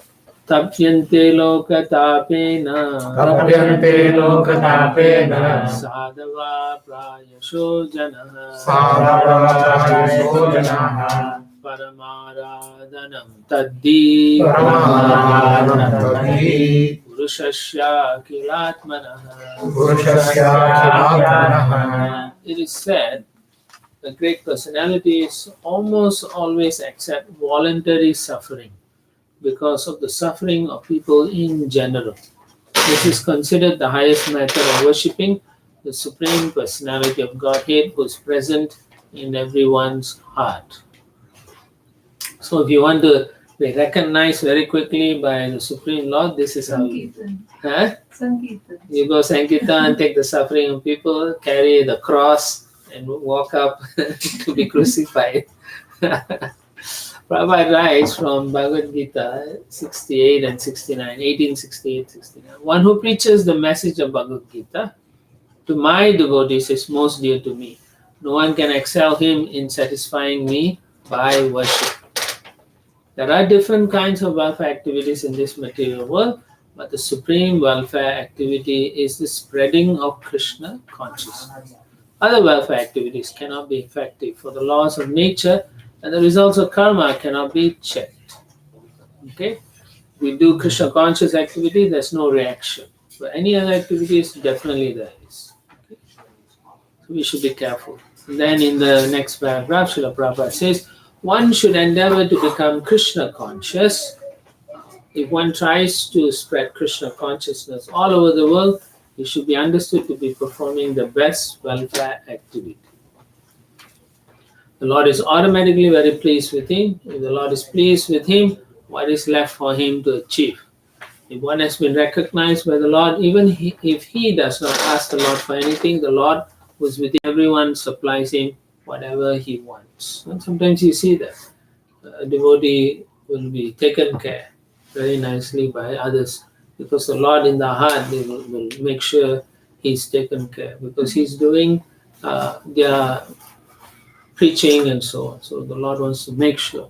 Tapyante lokatapena Tapyante lokatapena Sadhava prayasho janaha Sadhavayasho janaha Paramaradhanam taddi Paramaradhanam taddi Purushasya kilatmanaha. Purushasya kilatmanaha. It is said the great personalities almost always accept voluntary suffering because of the suffering of people in general. This is considered the highest method of worshipping the Supreme Personality of Godhead who is present in everyone's heart. So if you want to be recognized very quickly by the Supreme Lord, this is how you... Huh? Sankirtan. You go Sankirtan, take the suffering of people, carry the cross, and walk up to be crucified. Prabhupada writes from Bhagavad Gita 68 and 69, 1868-69. One who preaches the message of Bhagavad Gita to my devotees is most dear to me. No one can excel him in satisfying me by worship. There are different kinds of welfare activities in this material world, but the supreme welfare activity is the spreading of Krishna consciousness. Other welfare activities cannot be effective, for the laws of nature and the results of karma cannot be checked. Okay? We do Krishna conscious activity, there's no reaction. But any other activities, definitely there is. Okay? So we should be careful. And then in the next paragraph, Srila Prabhupada says, one should endeavor to become Krishna conscious. If one tries to spread Krishna consciousness all over the world, he should be understood to be performing the best welfare activity. The Lord is automatically very pleased with him. If the Lord is pleased with him, what is left for him to achieve? If one has been recognized by the Lord, even if he does not ask the Lord for anything, the Lord who is within everyone supplies him whatever he wants. And sometimes you see that a devotee will be taken care very nicely by others because the Lord in the heart will make sure he's taken care because he's doing their preaching and so on. So the Lord wants to make sure.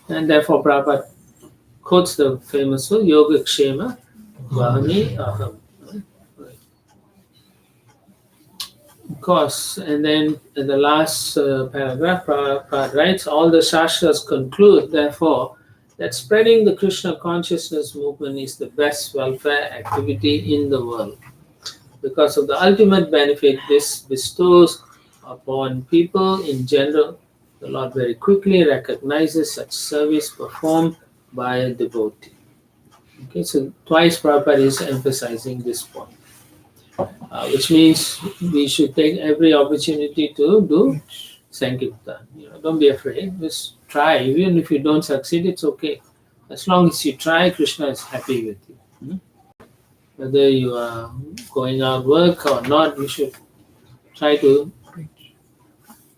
And therefore Prabhupada quotes the famous one, Yoga Kshema Vahani Aham. Of course, and then in the last paragraph, Prabhupada writes, all the Shastras conclude, therefore, that spreading the Krishna consciousness movement is the best welfare activity in the world. because of the ultimate benefit this bestows upon people in general, the Lord very quickly recognizes such service performed by a devotee. Okay, so twice Prabhupada is emphasizing this point, which means we should take every opportunity to do Sankirtan. Don't be afraid, just try. Even if you don't succeed, it's okay. As long as you try, Krishna is happy with you. Whether you are going out work or not, you should try to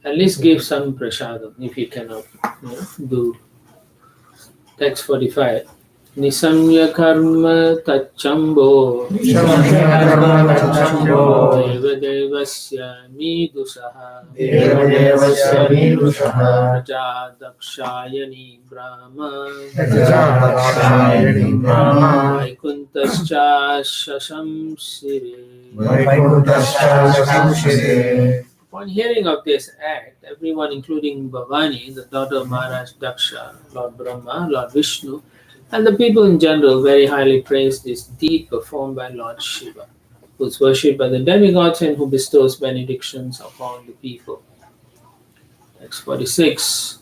at least give some prasadam if you cannot do. Text 45. Nisamya karma tachambo devadevasya midusaha Devadevasya Vidusaha praja dakshayani brahma Prajadakshayani Brahma vaikuntascha shashamsire. Vaikuntascha Samshire. Upon hearing of this act, everyone, including Bhavani, the daughter of Maharaj Daksha, Lord Brahma, Lord Vishnu, and the people in general, very highly praised this deed performed by Lord Shiva, who is worshipped by the demigods and who bestows benedictions upon the people. Text 46.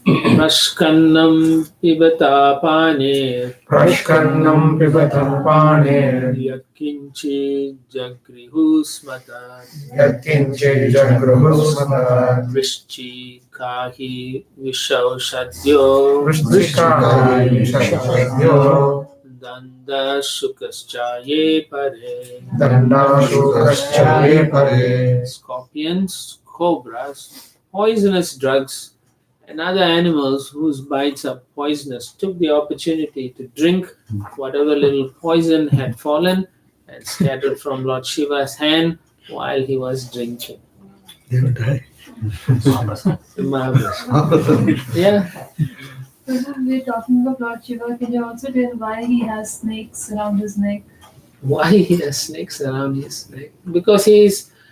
Prashkannam pibata pane Prashkannam pibatam pane yatkinchi jagrihu smata Yatkinche Jagruhusmata vrishchi kahi vishaushadyo Vrishchikayi Shashadyo danda shukaschaye pare. Dandashukaschaye Pare. Scorpions, cobras, poisonous drugs, and other animals whose bites are poisonous took the opportunity to drink whatever little poison had fallen and scattered from Lord Shiva's hand while he was drinking. They will die. Marvelous. Yeah. So we're talking about Lord Shiva. Can you also tell why he has snakes around his neck? Why he has snakes around his neck? Because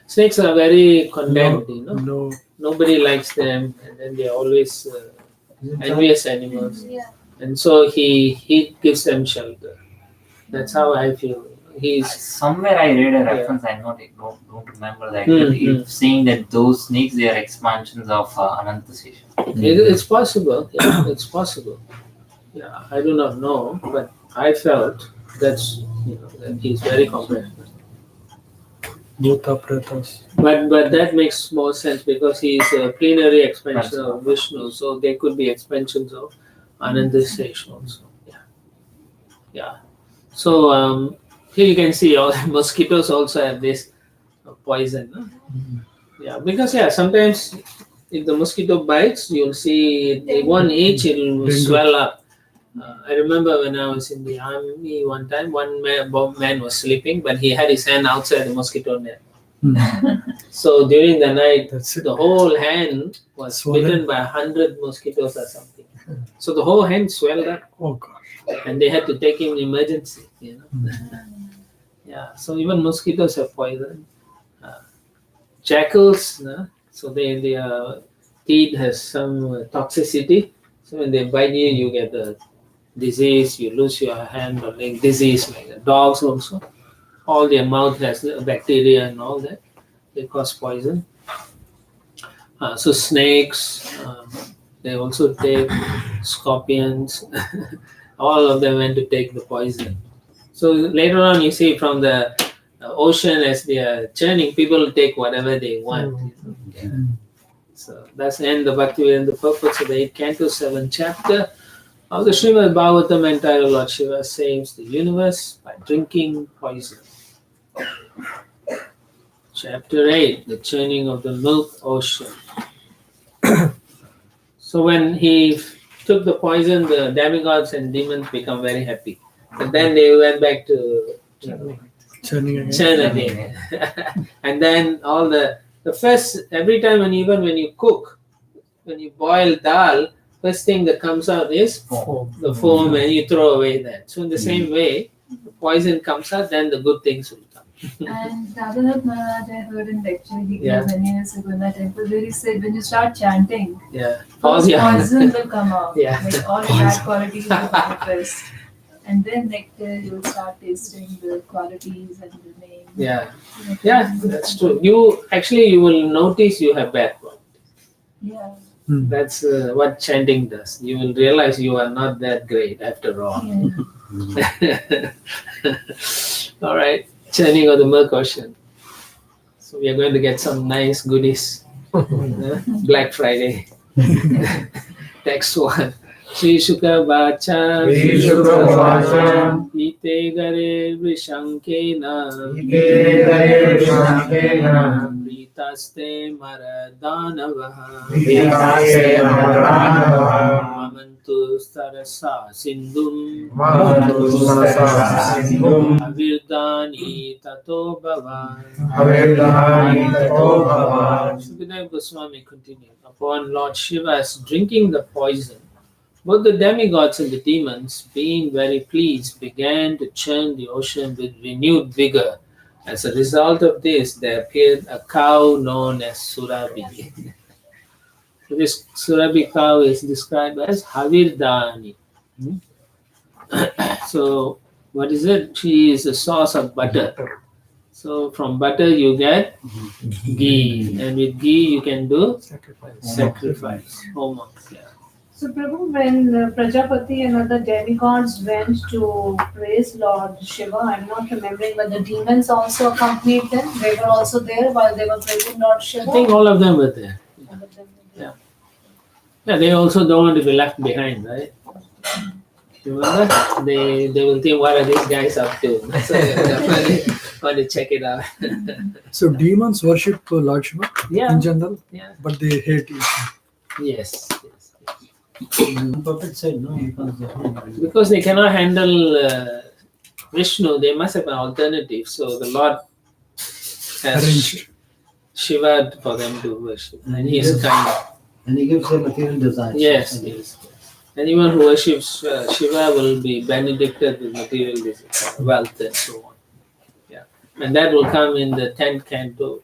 snakes are very condemned, No. Nobody likes them, and then they're always envious animals. Yeah. And so he gives them shelter. That's how I feel. He's Somewhere I read a reference, I don't remember that. Hmm, But it's saying that those snakes, they are expansions of Ananta Sesha. it's possible. Yeah, it's possible. Yeah, I do not know, but I felt that he's very compassionate. Bhuta Pretas. But that makes more sense because he's a plenary expansion of Vishnu, so there could be expansions of Ananta Sesha also. Yeah. So here you can see all mosquitoes also have this poison. No? Yeah, because sometimes if the mosquito bites, you'll see one each, it will swell up. I remember when I was in the army one time, one man was sleeping, but he had his hand outside the mosquito net. So during the night, the whole hand was bitten by 100 mosquitoes or something. So the whole hand swelled up. Oh gosh. And they had to take him in emergency. Yeah, so even mosquitoes have poison. Jackals, so their teeth has some toxicity. So when they bite you, you get the disease, you lose your hand or leg disease, like the dogs also. All their mouth has bacteria and all that. They cause poison. So snakes, they also take scorpions. All of them went to take the poison. So later on, you see from the ocean as they are churning, people take whatever they want. So that's the end of Bhaktivedanta purpose of the 8th canto, 7th chapter of the Srimad Bhagavatam, entitled Lord Shiva Saves the Universe by Drinking Poison. Chapter 8, the churning of the milk ocean. So when he took the poison, the demigods and demons become very happy. But then they went back to Churning again. churn again. And then all the first, every time even when you cook, when you boil dal, first thing that comes out is the foam, and you throw away that. So in the same way, the poison comes out, then the good things will come. And Radhanath Maharaj, I heard in lecture, he Yeah. gave many years ago in that temple, where he said when you start chanting, Yeah. first poison will come out. Yeah. Like all the bad qualities will manifest. And then nectar, you'll start tasting the qualities and the names Yeah, that's true. You will notice you have bad quality. Yeah. That's what chanting does. You will realize you are not that great after all. All right, chanting of the milk ocean. So we are going to get some nice goodies. Black Friday. Next one. Sri Shuka Vacha. Sri Shuka Vacha. Ite Gare Vishankena. Ite Gare Vishankena. Pritaste Maradanavaha. Pritaste Maradanavaha. Mamantu Sarasa Sindhum. Mamantu Sarasa Sindhum. Avirdani Tato Bhava. Avirdani Tato Bhava. Sukadeva Goswami continued. Upon Lord Shiva's drinking the poison, both the demigods and the demons, being very pleased, began to churn the ocean with renewed vigor. As a result of this, there appeared a cow known as Surabhi. So this Surabhi cow is described as Havirdani. So, what is it? She is a source of butter. So, from butter you get ghee, and with ghee you can do sacrifice. Homa. Yeah. So, Prabhu, when Prajapati and other demigods went to praise Lord Shiva, I'm not remembering, but the demons also accompanied them. They were also there while they were praising Lord Shiva. I think all of them were there. All of them were there. Yeah, they also don't want to be left behind, right? Remember? They will think, what are these guys up to? So they definitely want to check it out. So demons worship Lord Shiva in general, but they hate you. Yes. The prophet said no, Because they cannot handle Vishnu, they must have an alternative. So the Lord has Shiva for them to worship, and he is kind. And he gives them material desires. Yes. Anyone who worships Shiva will be benedicted with material desires, wealth, and so on. Yeah, and that will come in the 10th canto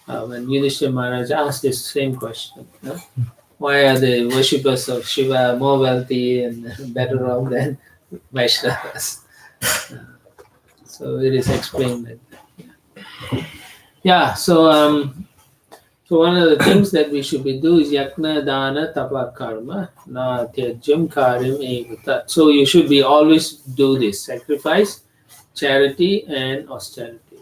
when Yudhishthira Maharaj asked this same question. Why are the worshippers of Shiva more wealthy and better off than Vaishnavas? So it is explained that. Yeah. So one of the things that we should be do is yakna dana tapa karma na tyajam karim evata. So you should be always do this: sacrifice, charity, and austerity.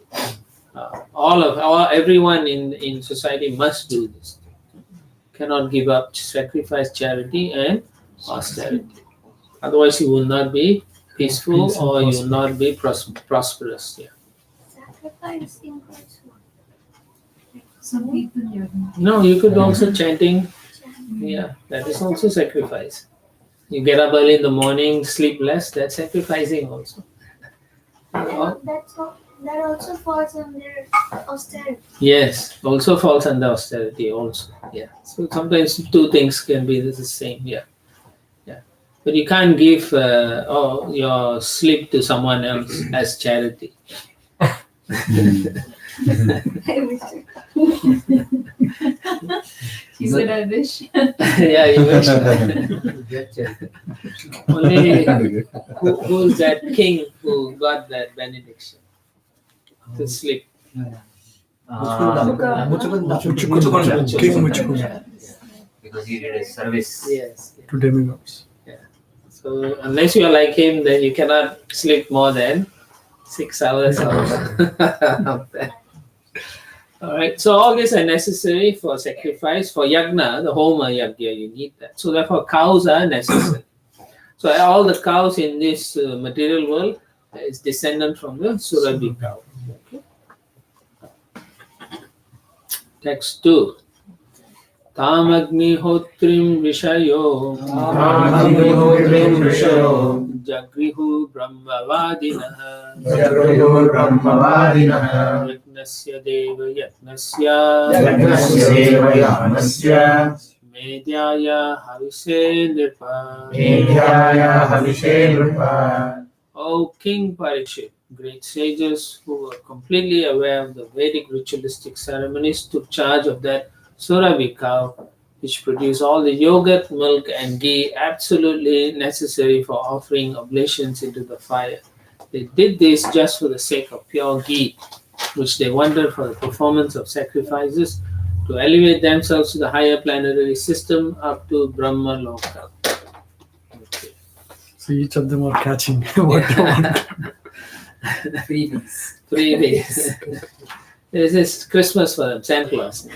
Everyone in society must do this. Cannot give up sacrifice, charity, and austerity. Otherwise, you will not be peaceful or you will not be prosperous. Yeah. Sacrifice includes what? Some people No, you could also chanting. Yeah, that is also sacrifice. You get up early in the morning, sleep less. That's sacrificing also. That also falls under austerity. Yes, also falls under austerity also. Yeah. So sometimes two things can be the same. Yeah. But you can't give your sleep to someone else as charity. He said, I wish. Yeah, you wish. Only who's that king who got that benediction to sleep? Because he did his service. Yes. To demigods. Yeah. So unless you are like him, then you cannot sleep more than 6 hours of that. All right. So all these are necessary for sacrifice. For yagna, the homa yagya, you need that. So therefore, cows are necessary. So all the cows in this material world is descendant from the Surabhi cow. Okay. Text 2. Tamagnihotrim Vishayo Jagrihu Brahmavadinaha Yagnasya Deva Yagnasya Medyaya Harise Nirpa. O King Parikshit, great sages who were completely aware of the Vedic ritualistic ceremonies took charge of that Surabhi cow, which produced all the yogurt, milk, and ghee absolutely necessary for offering oblations into the fire. They did this just for the sake of pure ghee, which they wanted for the performance of sacrifices to elevate themselves to the higher planetary system up to Brahma Loka. Okay. So each of them are catching what they want. Freebies. This is Christmas for them, Santa Claus.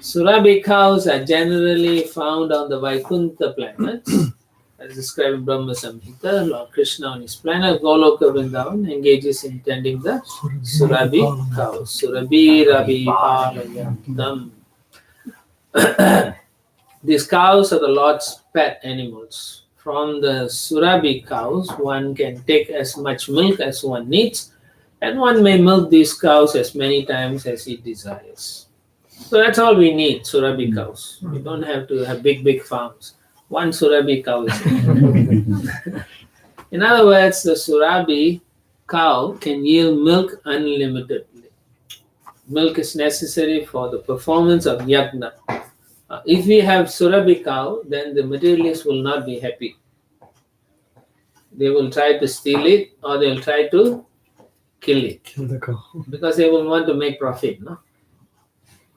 Surabhi cows are generally found on the Vaikuntha planets, as described in Brahma Samhita. Lord Krishna on his planet Goloka Vrindavan engages in tending the Surabhi cows. Surabhi Rabi Palayantam. These cows are the Lord's pet animals. From the Surabhi cows, one can take as much milk as one needs, and one may milk these cows as many times as he desires. So that's all we need, Surabhi cows. We don't have to have big farms. One Surabhi cow is enough. In other words, the Surabhi cow can yield milk unlimitedly. Milk is necessary for the performance of yajna. If we have Surabhi cow, then the materialists will not be happy. They will try to steal it or they will try to kill it. Kill the cow. Because they will want to make profit, no?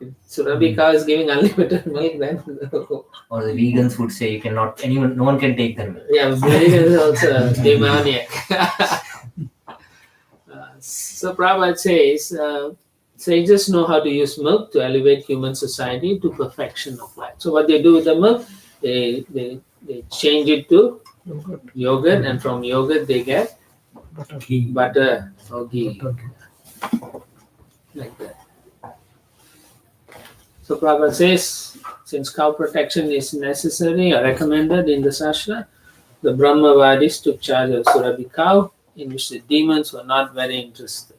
If Surabhi cow is giving unlimited milk, then Or the vegans would say you cannot, no one can take the milk. yeah, vegans is also demoniac. So Prabhupada says, sages know how to use milk to elevate human society to perfection of life. So what they do with the milk, they change it to yogurt, and from yogurt they get butter or ghee. Like that. So Prabhupada says, since cow protection is necessary or recommended in the Shastra, the Brahmavadis took charge of Surabhi cow, in which the demons were not very interested.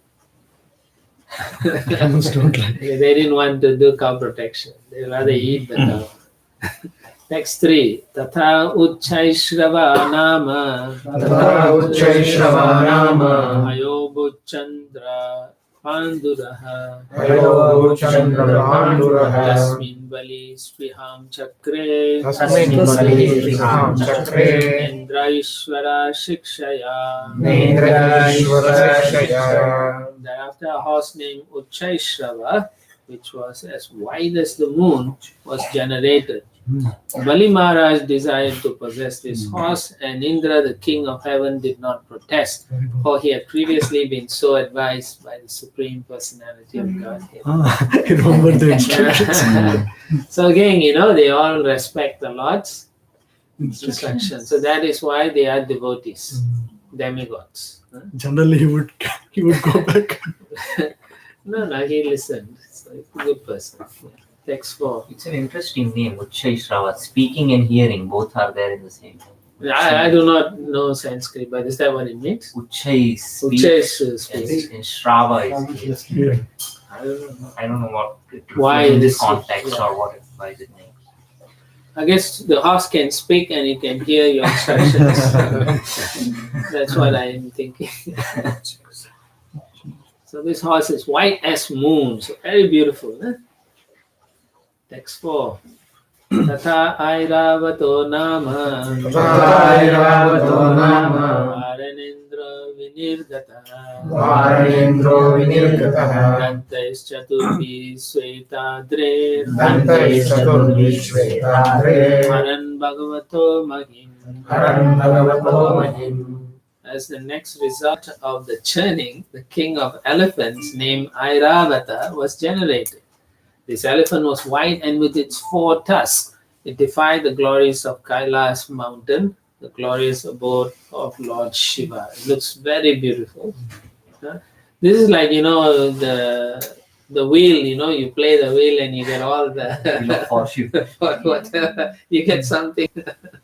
They didn't want to do cow protection. They rather eat the cow. Next three. Tatha Uchchaishrava Nama. Tatha Uchchaishrava Nama. Ayobu Chandra Panduraha. Ayobu Chandra Panduraha. Tasmin Bali Sviham Chakre. Tasmin Bali Sviham Chakre. Indraishvara Shikshaya. Indraishvara Shikshaya. Thereafter, a horse named Uchchaishrava, which was as wide as the moon, was generated. Bali Maharaj desired to possess this horse, and Indra, the king of heaven, did not protest, for he had previously been so advised by the Supreme Personality of Godhead. I remember the instructions. So again, they all respect the Lord's instructions. So that is why they are devotees, demigods. Generally, he would go back. No, he listened. So he's a good person. Yeah. Text 4. It's an interesting name, Uchchaishrava. Speaking and hearing, both are there in the same. I do not know Sanskrit, but is that what it means? Uchchai is speech, and Shrava is hearing. I don't know what why in this context or what why is it named. I guess the horse can speak and it can hear your instructions. That's what I am thinking. So this horse is white as moon, so very beautiful. Huh? Text 4. Tatha Airavato Nama. Tatha Airavato Nama. Varanendra Vinirgata. Varanendro Vinirgata. Dantais Chaturvi Svetadre. Dantais Chaturvi Svetadre. Haran Bhagavato Mahim. Haran Bhagavato Mahim. As the next result of the churning, the king of elephants named Airavata was generated. This elephant was white, and with its 4 tusks, it defied the glories of Kailas mountain, the glorious abode of Lord Shiva. It looks very beautiful. This is like, the wheel, you play the wheel and you get all the fortune. Whatever. You get something.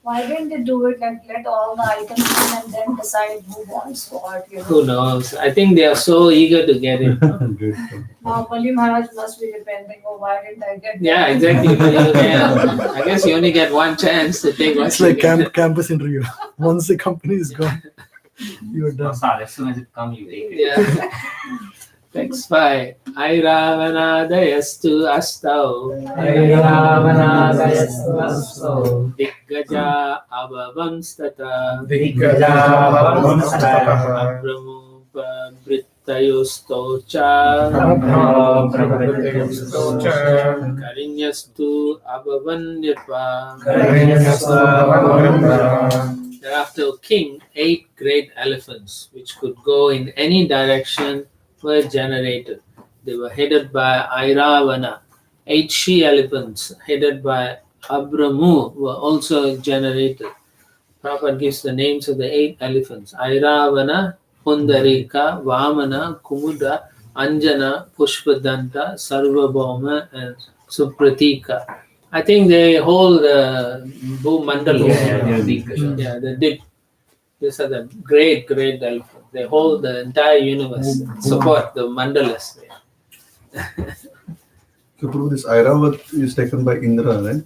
Why didn't they do it like let all the items in and then decide who wants what? Who knows? I think they are so eager to get it. Now Bali Maharaj must be depending on why didn't I get that? Yeah, exactly. I guess you only get one chance to take what It's like campus interview. Once the company is gone, you're done. As soon as it comes, you take it. Yeah. Text 5. Airavanadayastu astau. Airavanadayastu astau. Diggaja Abhavanstata दिग्गजाभवंस्ततः Abramubhrittayostocha ब्रह्मप्रभृतिस्तोच Karinyastu Abhavanirva. करिण्यस्तोभवन्नः Thereafter, king, 8 great elephants, which could go in any direction, were generated. They were headed by Airavana. 8 she elephants, headed by Abramu, were also generated. Prabhupada gives the names of the 8 elephants: Airavana, Pundarika, Vamana, Kumuda, Anjana, Pushpadanta, Sarvabhauma, and Supratika. I think they hold the Bhumandalas. Yeah, they did. These are the great elephants. They hold the entire universe, support the mandalas. So, Prabhu, this Airavat is taken by Indra, right?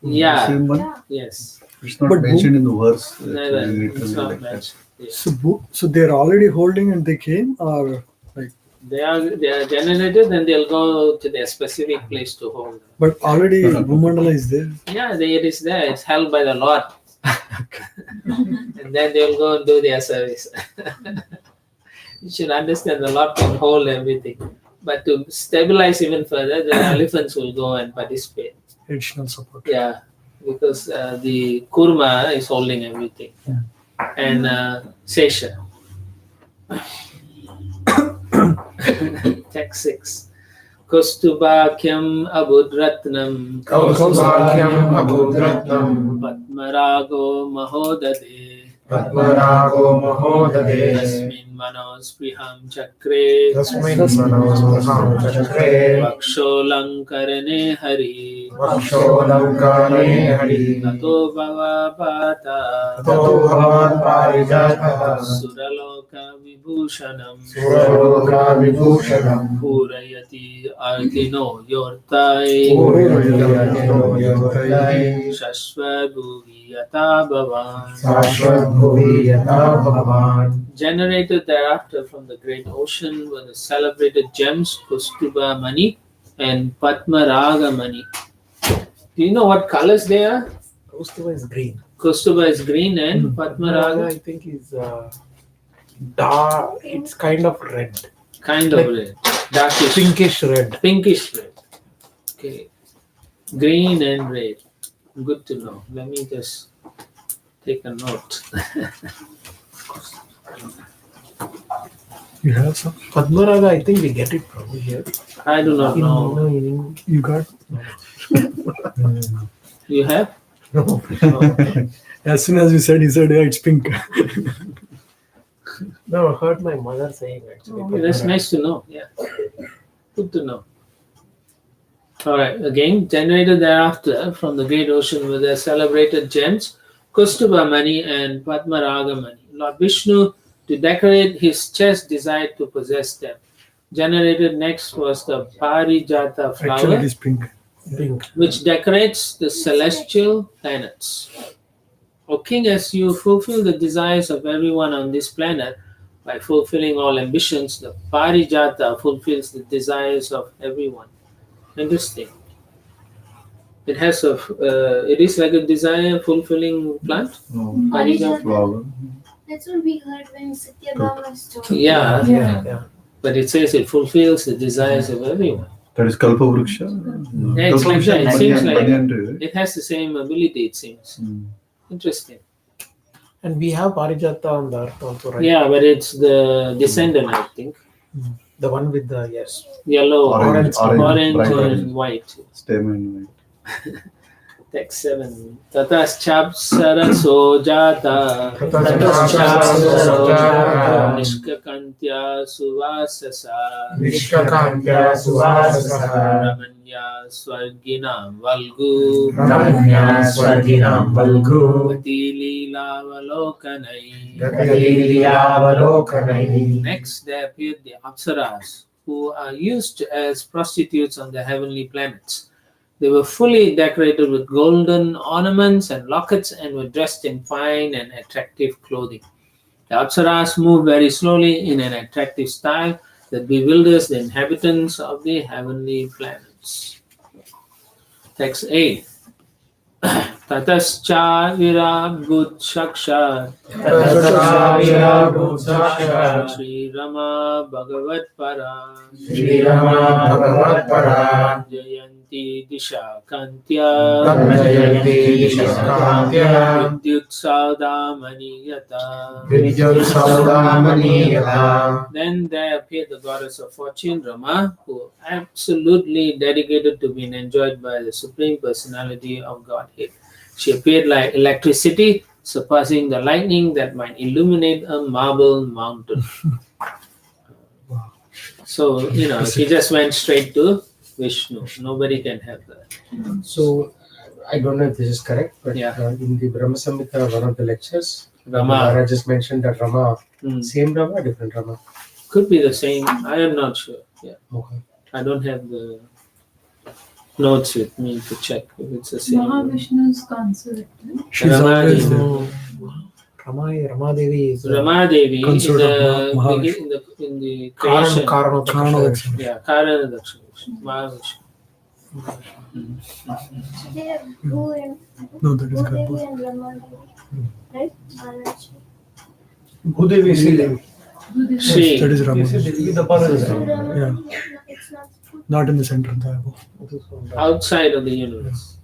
Yeah. Same one? Yes. It's not But mentioned in the verse. Neither. Actually, It's literally not like that. mentioned. Yeah. So they're already holding and they came, or like, They are generated, then they'll go to their specific place to hold them. but already Bhumandala is there. Yeah, it is there. It's held by the Lord. And then they'll go and do their service. You should understand the Lord can hold everything. But to stabilize even further, the elephants will go and participate. Additional support. Yeah, because the Kurma is holding everything. And Sesha. Text 6. Kustubakyam abudratnam कौसुभाग्यम् अभूद्रत्नम् Padmarago Mahodade पद्मरागो महोदधे Tasmin Manospriham Chakre तस्मिन् मनोस्पृहां चक्रे Vaksholankarane Hari वक्षोऽलङ्कारे Hari Tato Bhava Pata ततो भवत्पारिजातः Suraloka Vibhushanam सुरलोकाविभूषणम् Purayati Artino Yortai पूरयतिनो योगयै Shashva Bhuvi Yata Bhavan शाश्वतभुवि यथा भवान् Generated thereafter from the great ocean were the celebrated gems Kustuba Mani and Padmaraga Mani. Do you know what colors they are? Kaustuba is green. Kustuba is green and Padmaraga I think is dark. It's kind of red, kind of red, darkish, pinkish red. pinkish red. Okay, green and red. Good to know. Let me just take a note. You have some? Padmaraga, I think we get it from here. I do not know. You got? You have? No. As soon as you said, he said, yeah, it's pink. No, I heard my mother saying actually. Okay, that's nice to know. Yeah, good to know. All right. Again, generated thereafter from the great ocean were the celebrated gems Kustuba Mani and Padmaraga Mani. Lord Vishnu, to decorate his chest, desired to possess them. Generated next was the Parijata Actually, flower, it is pink. Pink. which decorates the celestial planets. O king, as you fulfill the desires of everyone on this planet by fulfilling all ambitions, the Parijata fulfills the desires of everyone. Interesting. It has a. It is like a desire fulfilling plant. No, Parijata. flower. That's what we heard when Satyabhama was told. Yeah, Yeah. but it says it fulfills the desires of everyone. That is Kalpa Vriksha. Yeah, it's like that. It seems like banyan tree, right? it has the same ability. It seems interesting. And we have Parijata on the earth also, right? Yeah, but it's the descendant, I think. The one with the, yes. Yellow, Orange, orange bright and white. Stamen, Text 7. Tataschapsaraso jata ततश्चाप्सरसो जाता Nishkakantya suvasasa निष्ककान्त्या सुवाससः Ramanya swarginam valgu रमण्या स्वर्गिणां वल्गु Gati leelavalokanai. गतिलीलावलोकनैः Next, there appeared the Apsaras, who are used as prostitutes on the heavenly planets. They were fully decorated with golden ornaments and lockets and were dressed in fine and attractive clothing. The Apsaras move very slowly in an attractive style that bewilders the inhabitants of the heavenly planets. Text 8. Tatascha Virabhut Shakshat Sri Rama Bhagavat Para Shri Rama Bhagavat Para Jayanti Disha Kantya Jayanti Shakantya Vidyut Saudamani Yata. Vidyut Saudamani Yata. Then there appeared the goddess of fortune, Rama, who absolutely dedicated to being enjoyed by the Supreme Personality of Godhead. She appeared like electricity, surpassing the lightning that might illuminate a marble mountain. So, she just went straight to Vishnu. Nobody can have that. So, I don't know if this is correct, but Yeah. in the Brahma Samhita, one of the lectures, Rama. Maharaj just mentioned that Rama, Hmm. same Rama, different Rama. Could be the same. I am not sure. Yeah. Okay. I don't have the notes with me to check if it's the same. Mahavishnu's consort. She's Rama always Devi. Rama Devi is Rama Devi in consort of the, Mahavishnu. in the creation. Karanadaksha. Yeah, Karanadaksha. Mahavishnu. They have Bhu and No, that is Bhudevi good. and Brahmadevi, right? Bhudevi is Sri Devi. Shri. That is Rama. With the power. Yeah. It's not. Not in the center of the above. Outside of the universe.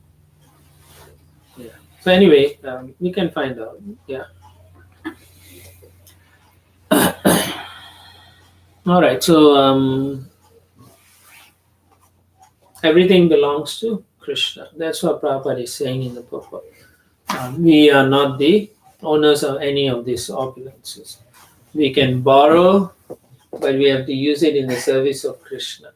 Yeah. So anyway, we can find out. Yeah. All right. So everything belongs to Krishna. That's what Prabhupada is saying in the purport. We are not the owners of any of these opulences. We can borrow, but we have to use it in the service of Krishna.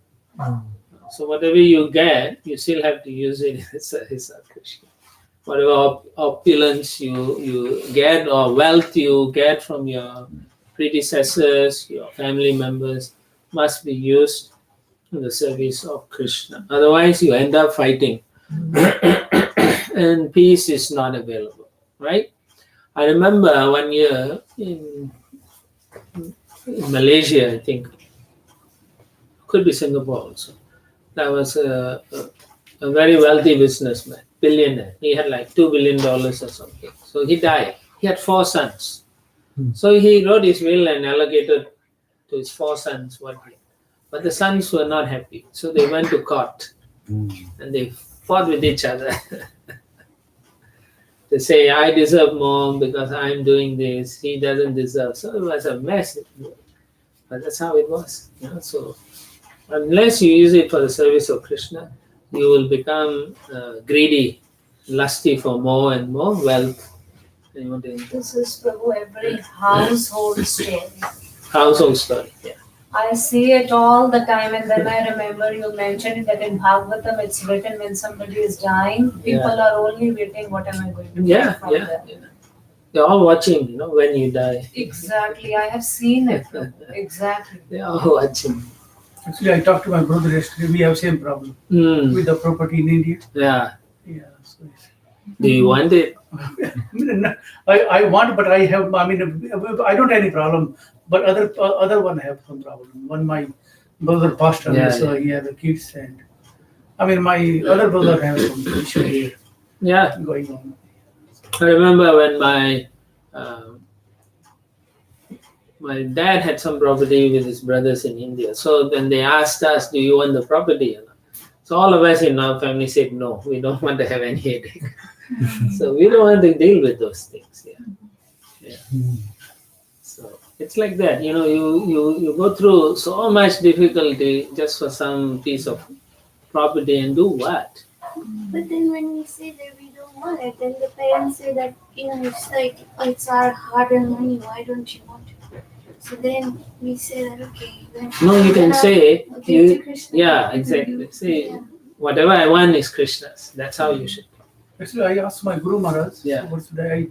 So whatever you get, you still have to use it in the service of Krishna. Whatever opulence you get or wealth you get from your predecessors, your family members, must be used in the service of Krishna. Otherwise, you end up fighting, and peace is not available. Right? I remember one year in Malaysia, I think, could be Singapore also. There was a very wealthy businessman, billionaire. He had like $2 billion or something. So he died. He had 4 sons. So he wrote his will and allocated to his 4 sons what he had. But the sons were not happy. So they went to court and they fought with each other. They say, I deserve more because I'm doing this. He doesn't deserve. So it was a mess. But that's how it was. So unless you use it for the service of Krishna, you will become greedy, lusty for more and more wealth. This is Prabhu, every household story. Household story, yeah. I see it all the time, and then I remember you mentioned that in Bhagavatam it's written when somebody is dying, people are only waiting, what am I going to get from them? They're all watching, when you die. Exactly, I have seen it. Exactly. They're all watching. Actually, I talked to my brother yesterday. We have same problem with the property in India. Yeah. Yeah. So do you want it? I want, but I have. I mean, I don't have any problem. But other one have some problem. One my brother passed away, so he has the kids, and I mean my other brother has some issue here. Yeah. Going on. I remember when my dad had some property with his brothers in India. So then they asked us, do you want the property? So all of us in our family said, no, we don't want to have any headache. So we don't want to deal with those things. Yeah. So it's like that. You go through so much difficulty just for some piece of property and do what? But then when we say that we don't want it, then the parents say that, it's like, it's our hard-earned money, why don't you want it? So then we say that, okay. No, you can say, Krishna. exactly. Say, whatever I want is Krishna's. That's how you should. Actually, I asked my Guru Maharaj. Yeah.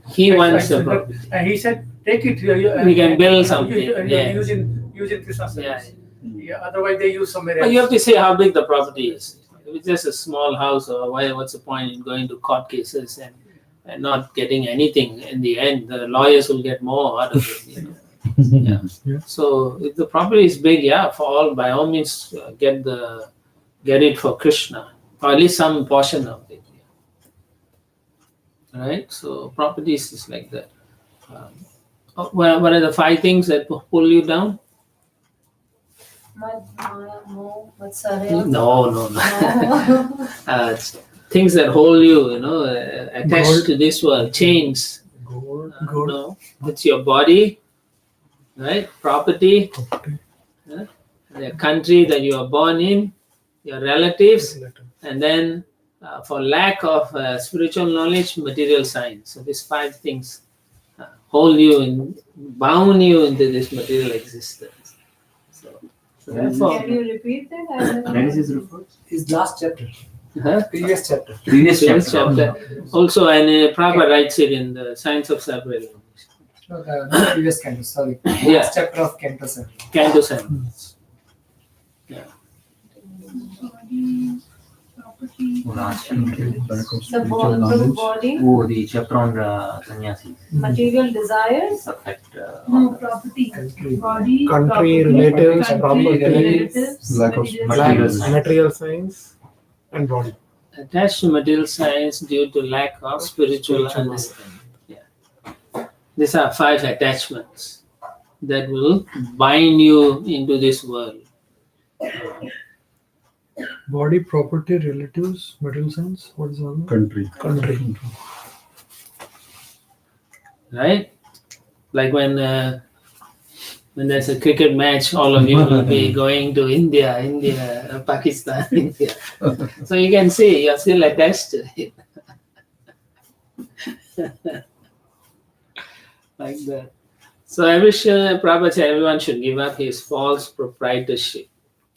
He wants the property. And he said, take it. We can build something. Using Krishna service. Yeah. Otherwise, they use somewhere else. But you have to say how big the property is. If it's just a small house, or what's the point in going to court cases and not getting anything? In the end, the lawyers will get more out of it. Yeah. So if the property is big, by all means, get it for Krishna, or at least some portion of it. right? So properties is like that. What are the 5 things that pull you down? Mad, Maya, Moh, Matsarya. No. No. It's things that hold you, attached Gold. to this world, chains. Gold. No, it's your body, right? Property, the country that you are born in, your relatives, and then for lack of spiritual knowledge, material science. So these 5 things bound you into this material existence. So therefore, Can you repeat that? Where is his reports? His last chapter, huh? previous chapter. Previous Previous chapter. chapter. Also, and Prabhupada writes it in the Science of Separation. No, the previous canto, sorry. Yeah. Last chapter of Canto 7. Canto 7. Yeah. Body, property. Lack of The spiritual knowledge. body, Oh, the chapter on sannyasi. material desires, Perfect. No, property. Body, Country, property, relatives, country, property, relatives, lack of material material science. Material science and body. Attached to material science due to lack of spiritual understanding. Yeah. These are 5 attachments that will bind you into this world. Body, property, relatives, material science. What is the other one? Country. Country. Right? Like when there's a cricket match, all of you will be going to India, Pakistan, India. So you can see you're still attached to it. Like that. So I wish Prabhupada said everyone should give up his false proprietorship.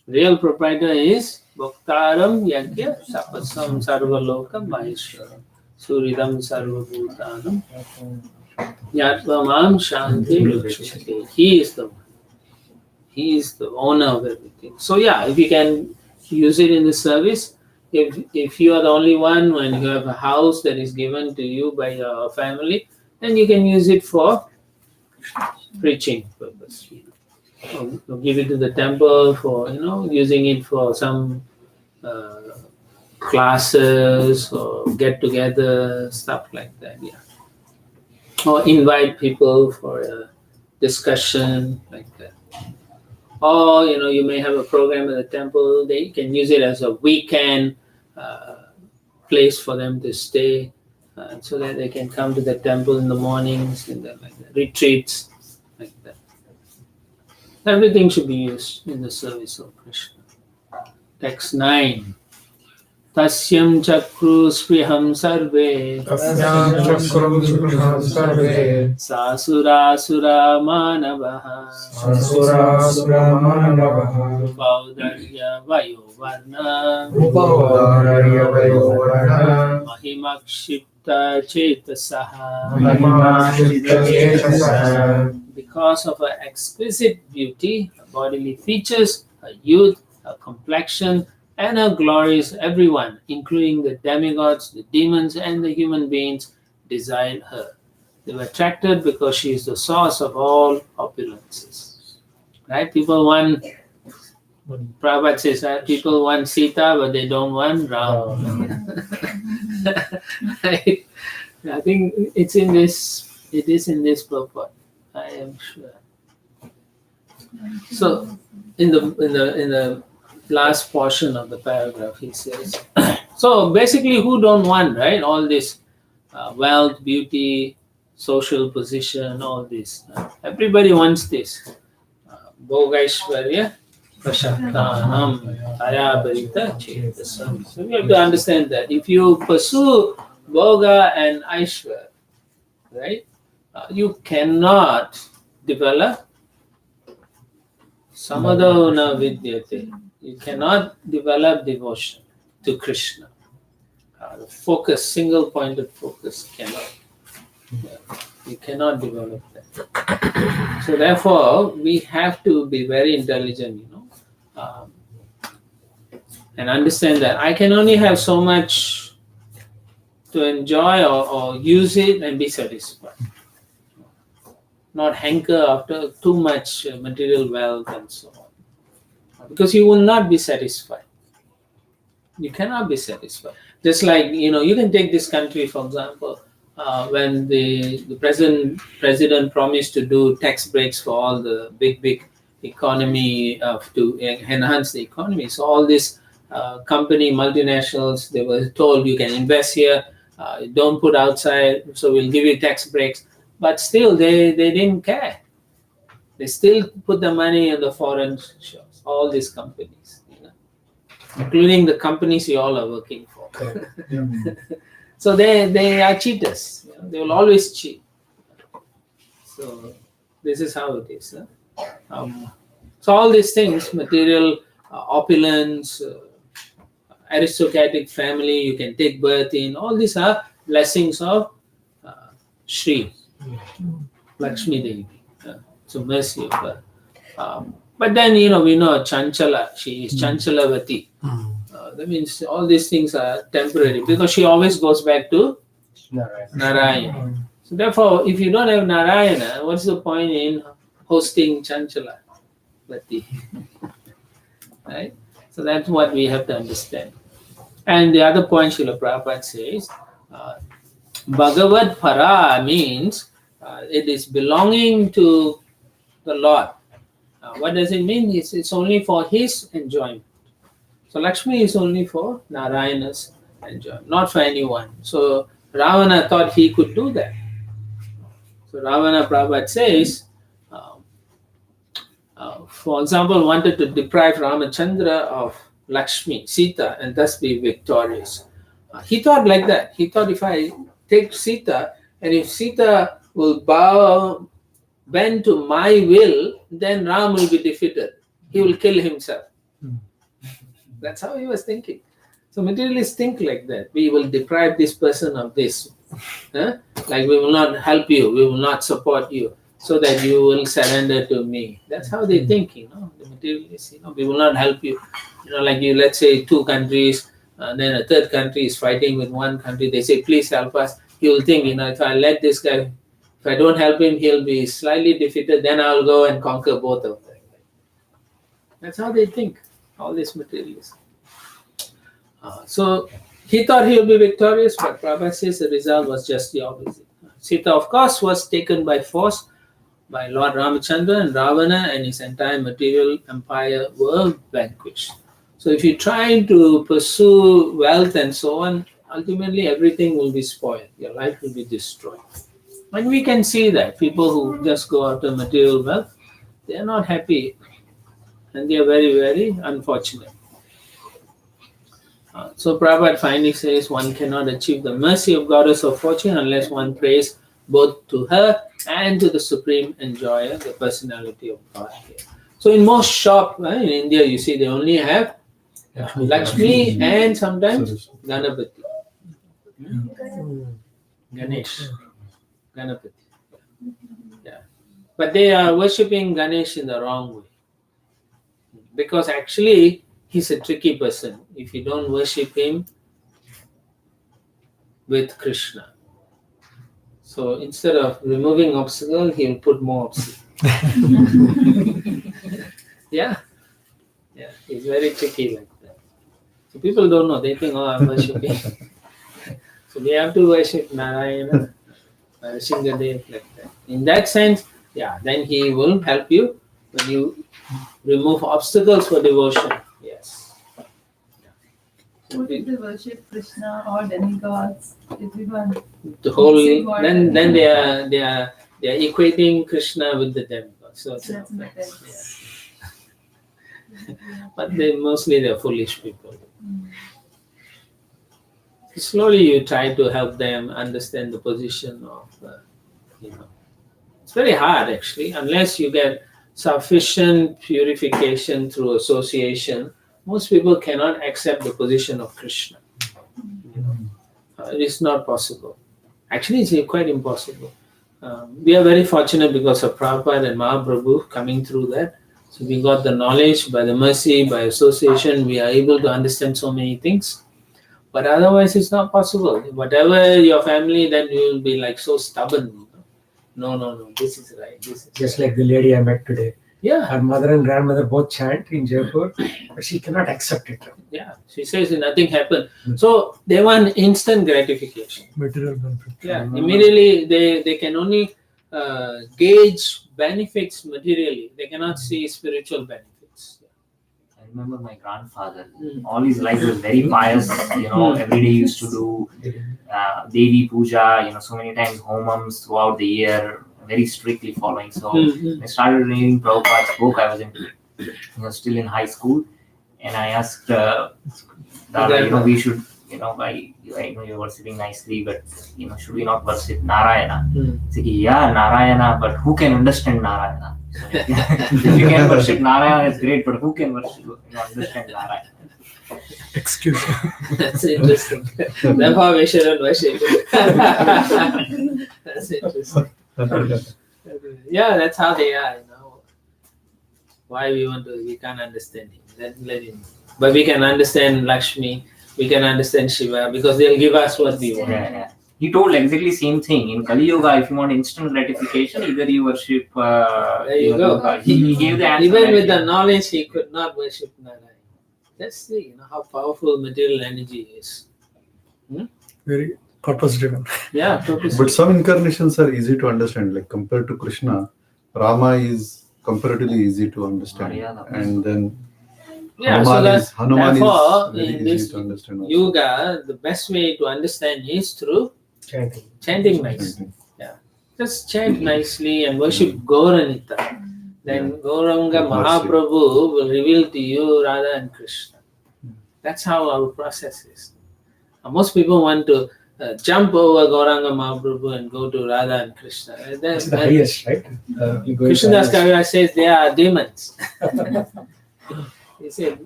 Real proprietor is Bhaktaram Yagya Sapasam Sarvalokam Maheshwaram Suridam Sarvabhutanam Yatvamam Shanti Rukshati. He is the one. He is the owner of everything. So yeah, if you can use it in the service, if you are the only one when you have a house that is given to you by your family, then you can use it for preaching purpose. Or give it to the temple for using it for some classes or get together, stuff like that. Yeah. Or invite people for a discussion like that. Or you may have a program at the temple. They can use it as a weekend place for them to stay, so that they can come to the temple in the mornings and then like that. Retreats like that. Everything should be used in the service of Krishna. Text 9. Tasyam chakru spriham sarve Tasyam chakru spriham sarve Sasura sura manavaha Asura sura manavaha Paudarya vayo varna Upavarya vayovarna Mahimakshipta chetasaha. Mahimashita chetasaha. Because of her exquisite beauty, her bodily features, her youth, her complexion, and her glories, everyone, including the demigods, the demons, and the human beings, desired her. They were attracted because she is the source of all opulences. Right? People want, Prabhupada says that people want Sita, but they don't want Ram. Right? I think it is in this purport. I am sure. So, in the last portion of the paragraph, he says, so basically, who don't want, right? All this wealth, beauty, social position, all this. Everybody wants this. Bhogaishvarya prashaktanam ayabarita chetasam. So we have to understand that if you pursue Bhoga and Aishwarya, right, you cannot develop samadhavana vidyate. You cannot develop devotion to Krishna. The focus, single pointed focus, cannot. You cannot develop that. So therefore, we have to be very intelligent, and understand that I can only have so much to enjoy or use it and be satisfied. Not hanker after too much material wealth and so on. Because you will not be satisfied. You cannot be satisfied. Just like, you can take this country, for example, when the president promised to do tax breaks for all the big economy to enhance the economy. So all these company multinationals, they were told you can invest here, don't put outside, so we'll give you tax breaks. But still, they didn't care. They still put the money in the foreign shores. All these companies, including the companies you all are working for. So they are cheaters. They will always cheat. So this is how it is. So all these things, material opulence, aristocratic family you can take birth in, all these are blessings of Shri Lakshmi Devi. So mercy of her. But then we know Chanchala, she is Chanchalavati. That means all these things are temporary because she always goes back to Narayana. So therefore, if you don't have Narayana, what's the point in hosting Chanchalavati? Right? So that's what we have to understand. And the other point Srila Prabhupada says, Bhagavad Para means it is belonging to the Lord. What does it mean? It's only for his enjoyment. So Lakshmi is only for Narayana's enjoyment, not for anyone. So Ravana thought he could do that. So Ravana, Prabhupada says, for example, wanted to deprive Ramachandra of Lakshmi, Sita, and thus be victorious. He thought like that. He thought if I take Sita, and if Sita will bend to my will, then Ram will be defeated. He will kill himself. That's how he was thinking. So materialists think like that. We will deprive this person of this. Like we will not help you, we will not support you, so that you will surrender to me. That's how they think, the materialists, we will not help you. Like let's say two countries, then a third country is fighting with one country. They say, please help us. He will think, if I let this guy, if I don't help him, he'll be slightly defeated, then I'll go and conquer both of them. That's how they think, all these materialists. So he thought he would be victorious, but Prabhupada says the result was just the opposite. Sita, of course, was taken by force by Lord Ramachandra, and Ravana and his entire material empire were vanquished. So if you try to pursue wealth and so on, ultimately everything will be spoiled. Your life will be destroyed. And we can see that people who just go after material wealth, they are not happy, and they are very, very unfortunate. So Prabhupada finally says one cannot achieve the mercy of Goddess of Fortune unless one prays both to her and to the Supreme Enjoyer, the personality of God. So in most shops in India, you see they only have Lakshmi and sometimes Ganapati. Ganesh. Ganapati. Yeah. But they are worshipping Ganesh in the wrong way. Because actually, he's a tricky person. If you don't worship him with Krishna. So instead of removing obstacle, he'll put more obstacle. Yeah, he's very tricky like that. So people don't know. They think, I'm worshipping. So they have to worship Narayana, Shingadev like that. In that sense, then he will help you when you remove obstacles for devotion. Yes. What if they worship Krishna or demigods? Everyone. The whole then they are equating Krishna with the demigods. So that's but they're foolish people. Slowly you try to help them understand the position of it's very hard actually, unless you get sufficient purification through association. Most people cannot accept the position of Krishna. It is not possible. Actually, it's quite impossible. We are very fortunate because of Prabhupada and Mahaprabhu coming through that. So we got the knowledge by the mercy, by association, we are able to understand so many things. But otherwise, it's not possible. Whatever your family, then you will be like so stubborn. No, this is right. This is just like the lady I met today. Yeah. Her mother and grandmother both chant in Jaipur, but she cannot accept it. Yeah, she says nothing happened. So they want instant gratification. Material benefit. Yeah, immediately they can only gauge benefits materially. They cannot see spiritual benefits. I remember my grandfather. All his life was very pious. Every day he used to do Devi Puja. So many times homams throughout the year, very strictly following. So I started reading Prabhupada's book. I was still in high school, and I asked Dada, we should, I know you were sitting nicely, but should we not worship Narayana? He said, yeah, Narayana, but who can understand Narayana? So, if you can worship Narayana, it's great, but who can understand Narayana? Excuse me. That's interesting. Therefore, we shouldn't worship. That's interesting. Yeah, that's how they are. Why we can't understand him. Let him. But we can understand Lakshmi. We can understand Shiva because they'll give us what we want. Yeah. He told exactly same thing. In Kali Yuga, if you want instant gratification, either you worship. There you go. He gave the answer. Even with the knowledge, he could not worship Narayana. Let's see, how powerful material energy is. Very purpose driven. Yeah, purpose. But some incarnations are easy to understand. Like compared to Krishna, Rama is comparatively easy to understand, and then Hanuman is very in easy to understand. Also. Yoga, the best way to understand is through chanting nicely. Yeah, just chant nicely and worship Gauranita. Then Gauranga Mahaprabhu will reveal to you Radha and Krishna. That's how our process is. Most people want to jump over Gauranga Mahaprabhu and go to Radha and Krishna. That's the highest, right? Krishnadas Kaviraj says they are demons. He says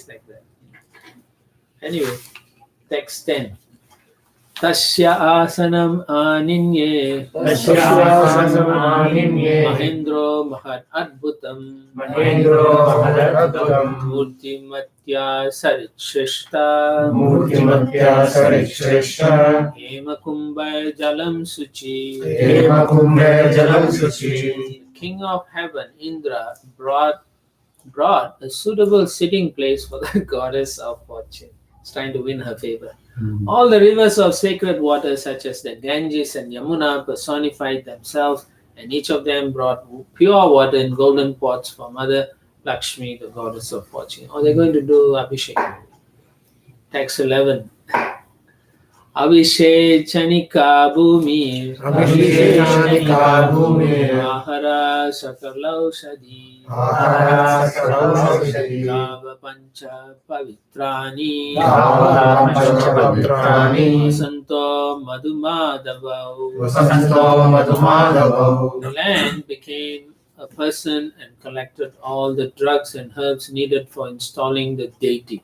like that. Anyway, text 10. Tasya asanam aninye Mahendro mahad adbhutam Murtimatya saritshishta Hema kumbhay jalam suchi King of heaven, Indra, brought a suitable sitting place for the goddess of fortune. He's trying to win her favor. All the rivers of sacred water, such as the Ganges and Yamuna, personified themselves, and each of them brought pure water in golden pots for Mother Lakshmi, the goddess of fortune. They're going to do Abhishek. Text 11. Abhishechanika bhumi Ahara sakalaushadhi Lava pancha pavitrani Vasanto madhumadhavau The land became a person and collected all the drugs and herbs needed for installing the deity.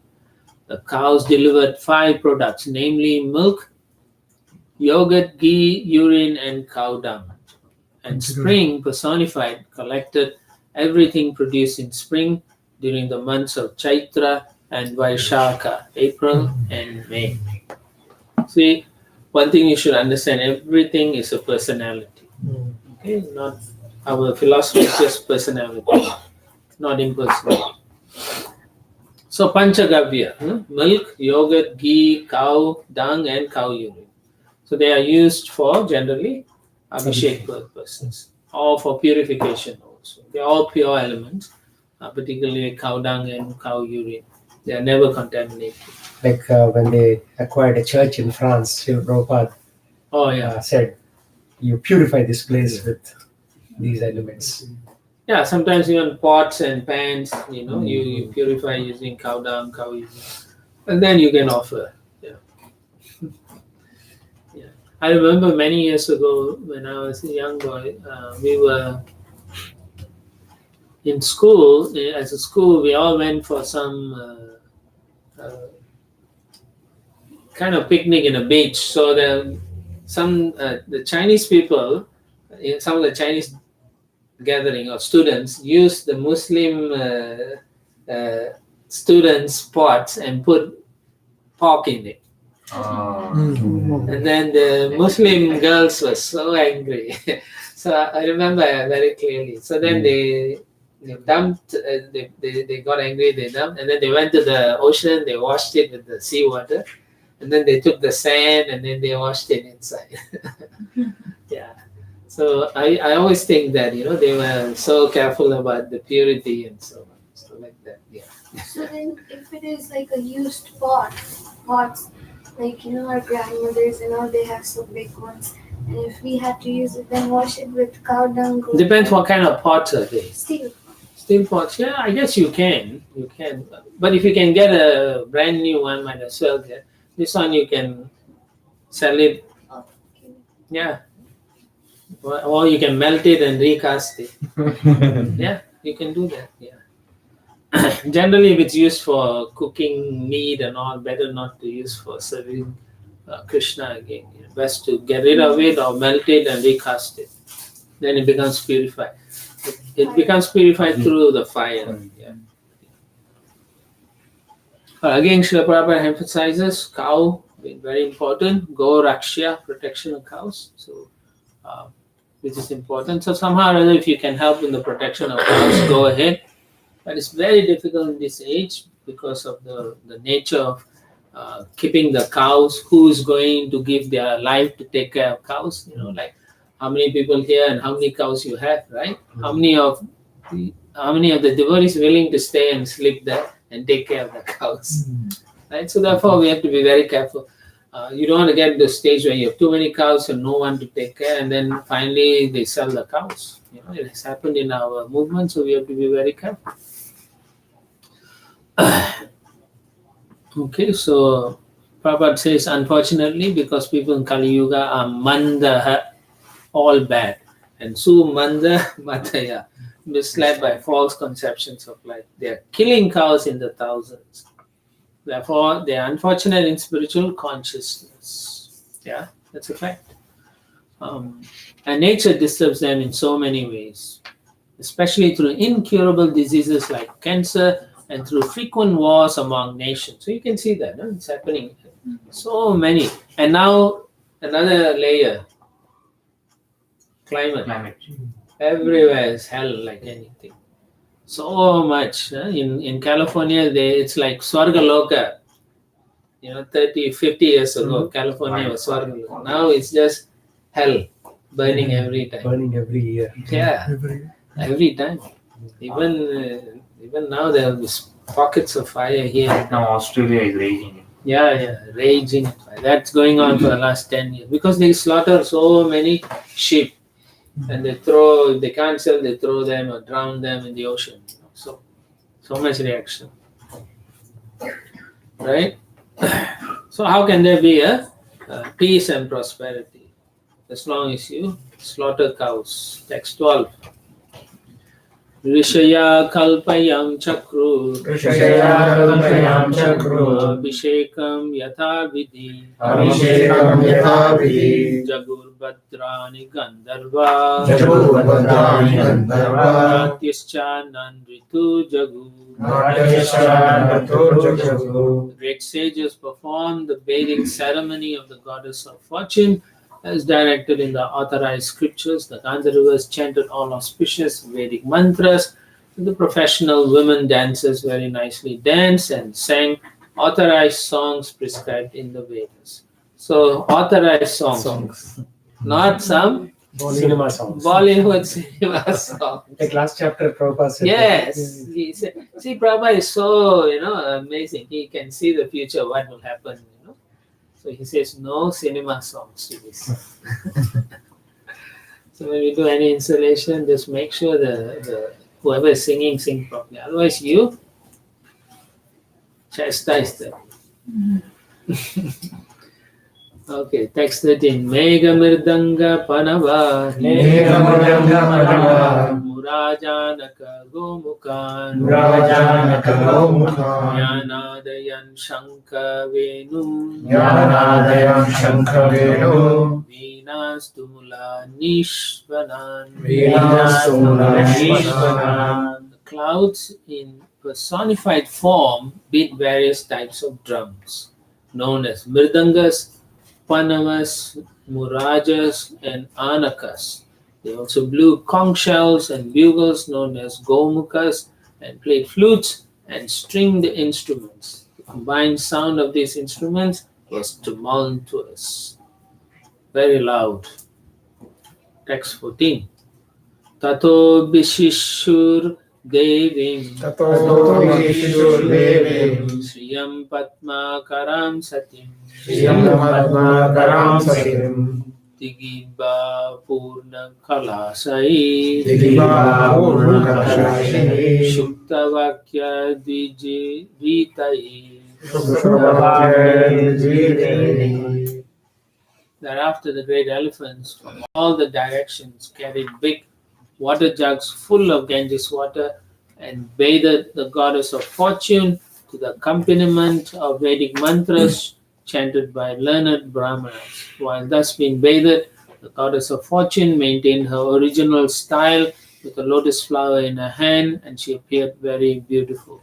The cows delivered 5 products, namely milk, yogurt, ghee, urine, and cow dung. And spring personified collected everything produced in spring during the months of Chaitra and Vaishakha, April and May. See, one thing you should understand, everything is a personality. Okay, not our philosophy is just personality, not impersonality. So Panchagavya, milk, yogurt, ghee, cow dung, and cow urine. So they are used for generally Abhishek purposes, or for purification also. They are all pure elements, particularly cow dung and cow urine. They are never contaminated. Like when they acquired a church in France, Srila Prabhupada said, you purify this place with these elements. Yeah, sometimes even pots and pans, you purify using cow dung, cow urine, and then you can offer. I remember many years ago when I was a young boy, we were in school. As a school, we all went for some kind of picnic in a beach. So the Chinese people, in some of the Chinese gathering or students, used the Muslim students' pots and put pork in it. And then the Muslim girls were so angry. So I remember very clearly. So then they They dumped. They got angry. They dumped, and then they went to the ocean. They washed it with the seawater, and then they took the sand and then they washed it inside. Yeah. So I always think that they were so careful about the purity and so on. So like that. Yeah. So then, if it is like a used pots, like our grandmothers and all, they have some big ones. And if we had to use it, then wash it with cow dung. Depends what kind of pots are they. Steel. Steel pots, yeah, I guess you can. But if you can get a brand new one, might as well get. This one you can sell it, Okay. yeah. Or you can melt it and recast it. Yeah, you can do that, yeah. Generally, if it's used for cooking meat and all, better not to use for serving Krishna again. Best to get rid of it or melt it and recast it. Then it becomes purified. It becomes purified through the fire. Yeah. Again, Srila Prabhupada emphasizes cow being very important. Go Rakshya, protection of cows. So, which is important. So somehow or other, if you can help in the protection of cows, go ahead. But it's very difficult in this age because of the nature of keeping the cows. Who is going to give their life to take care of cows? Like how many people here and how many cows you have, right? How many of the devotees willing to stay and sleep there and take care of the cows, right? So therefore, we have to be very careful. You don't want to get to the stage where you have too many cows and no one to take care, and then finally they sell the cows. It has happened in our movement, so we have to be very careful. Okay, so Prabhupada says, unfortunately, because people in Kali Yuga are manda, all bad, and su manda mataya, misled by false conceptions of life. They are killing cows in the thousands. Therefore, they are unfortunate in spiritual consciousness. Yeah, that's a fact. And nature disturbs them in so many ways, especially through incurable diseases like cancer and through frequent wars among nations. So you can see that it's happening. So many. And now another layer, climate. Everywhere is hell like anything. So much. In California, it's like Swargaloka. 30, 50 years ago, California was Swargaloka. Now it's just hell, burning every time. Burning every year. Yeah, every time. Even now there are these pockets of fire here. Right now Australia is raging. Yeah, raging fire. That's going on for the last 10 years because they slaughter so many sheep, and if they can't sell, they throw them or drown them in the ocean. So much reaction, right? So how can there be a peace and prosperity as long as you slaughter cows? Text 12. Rishaya kalpayam chakru abhishekam yatha vidhi jagur bhadrani gandharva natyascha nandritu jagu. Great sages perform the bathing ceremony of the goddess of fortune as directed in the authorized scriptures. The Gandharvas chanted all auspicious Vedic mantras. The professional women dancers very nicely danced and sang authorized songs prescribed in the Vedas. So authorized songs. Not some Cinema songs. Bollywood cinema songs. Like last chapter, Prabhupada said. Yes, he said. See, Prabhupada is so amazing. He can see the future, what will happen. So he says no cinema songs to this. So when we do any installation, just make sure the whoever is sing properly. Otherwise, you chastise them. Okay, text 13. Mega Mirdanga Panava Murajanaka Gomukan Yanadayan Shanka Venu Veena Stumula Nishvanan. The clouds in personified form beat various types of drums known as Mirdangas, Panavas, Murajas, and Anakas. They also blew conch shells and bugles known as gomukas and played flutes and stringed instruments. The combined sound of these instruments was tumultuous, very loud. Text 14. Tato bishishur devim Tato Vishurdevi Shriyam Padma Karam Satim Shriyam Padma Karam Satim Digiba Purna Kalasai Digiba Purna Kalasai Shukta Vakya Dviji Ritai. Thereafter, the great elephants from all the directions carried big water jugs full of Ganges water and bathed the goddess of fortune to the accompaniment of Vedic mantras chanted by learned Brahmanas. While thus being bathed, the goddess of fortune maintained her original style with a lotus flower in her hand, and she appeared very beautiful.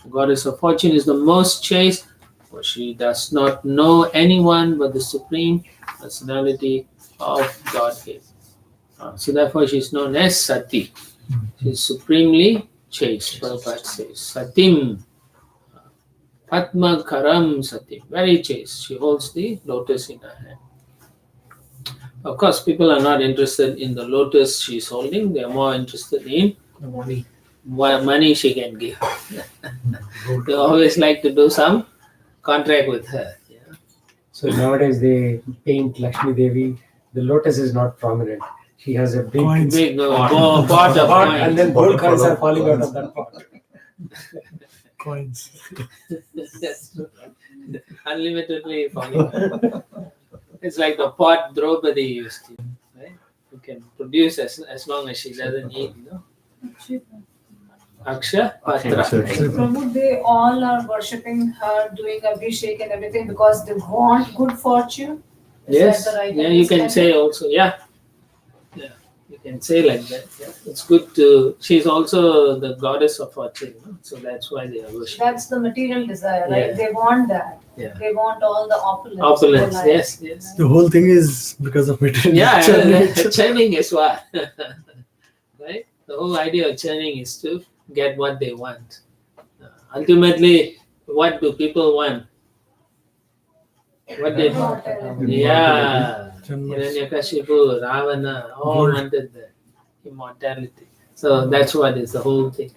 The goddess of fortune is the most chaste, for she does not know anyone but the supreme personality of Godhead. So therefore she is known as Sati. She is supremely chaste. Prabhupada says, Satim, Padma Karam Satim, very chaste. She holds the lotus in her hand. Of course, people are not interested in the lotus she is holding. They are more interested in what money she can give. They always like to do some contract with her. Yeah. So nowadays they paint Lakshmi Devi. The lotus is not prominent. She has a big Coins. Big pot of pot, coins. and then gold coins are falling out of that pot. Coins. That's true. Unlimitedly falling. It's like the pot Draupadi used to, right? You can produce as long as she doesn't eat, Aksha Patra. Pramod, they all are worshipping her, doing Abhishek and everything because they want good fortune. Is Yes, that the right yeah, you can say also, yeah, you can say like that. Yeah. It's good to. She's also the goddess of fortune, so that's why they are worshipping. That's the material desire, right? Yeah. They want that. Yeah. They want all the opulence. Opulence, in their life. yes. The whole thing is because of material. Yeah, churning is what, right? The whole idea of churning is to get what they want. Ultimately, what do people want? What did? Yeah, Hiranyakashipu, Ravana, all wanted the immortality. So that's what is the whole thing.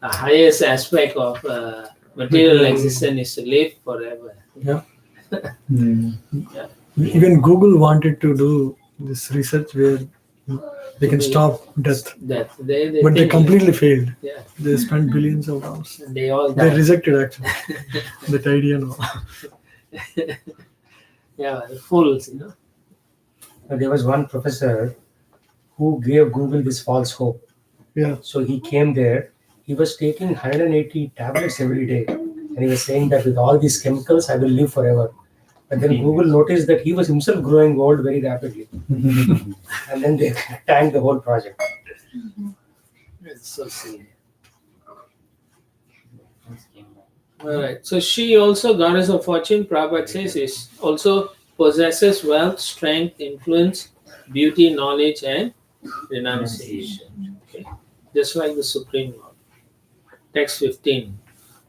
The highest aspect of material existence is to live forever. Yeah. Even Google wanted to do this research where they can stop death, They but they think completely failed. Yeah. They spent billions of dollars. They all They died. rejected actually that idea now. Yeah, the fools, There was one professor who gave Google this false hope. Yeah. So he came there. He was taking 180 tablets every day, and he was saying that with all these chemicals, I will live forever. But then Google noticed that he was himself growing old very rapidly, and then they tanked the whole project. It's so silly. Alright, so she also, goddess of fortune, Prabhupada says, is also possesses wealth, strength, influence, beauty, knowledge, and renunciation. Okay. Just like the Supreme Lord. Text 15.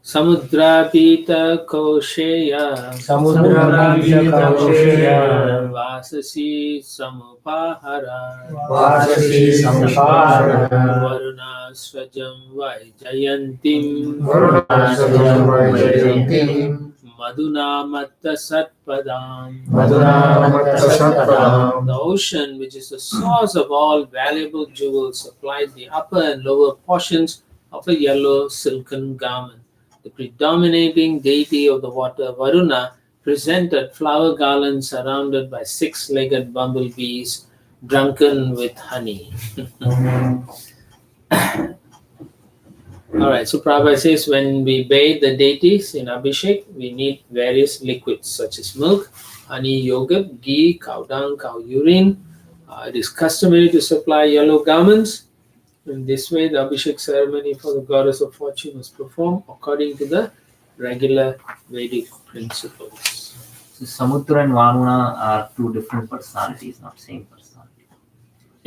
Samudra Pita Kausheya Samudra Pita Kausheya Vasasi Samupahara Vasasi Samupahara Varuna Swajam Vaijayantim Varunasajam Vaijayantim Madhuna Matta Satpadam. Madhuna Matta Satpadam. The ocean, which is the source of all valuable jewels, supplied the upper and lower portions of a yellow silken garment. The predominating deity of the water, Varuna, presented flower garlands surrounded by six-legged bumblebees, drunken with honey. Alright, so Prabhupada says when we bathe the deities in Abhishek, we need various liquids such as milk, honey, yogurt, ghee, cow dung, cow urine. It is customary to supply yellow garments. In this way, the Abhishek ceremony for the goddess of fortune was performed according to the regular Vedic principles. So Samudra and Varuna are two different personalities, not same personality.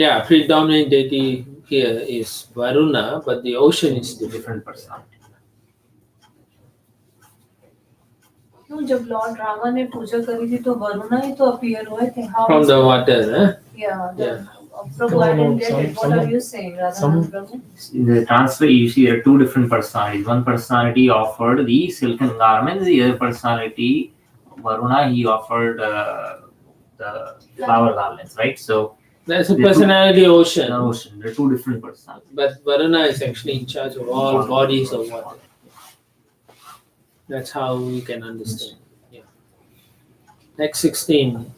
Yeah, predominant deity here is Varuna, but the ocean is different. different personality. No, जब Lord Rama ने पूजा करी थी तो वरुणा ही तो appear हुए थे. How From is the it? water, huh? Yeah. Yeah. Prabhu, I didn't get it. What are you saying, Radha Prabhu? In the transfer, you see there are two different personalities. One personality offered the silken garments, the other personality, Varuna, he offered the flower garlands, right? So That's a personality ocean. ocean. They're two different personalities. But Varuna is actually in charge of all bodies of water. That's how we can understand. Yeah. Next 16.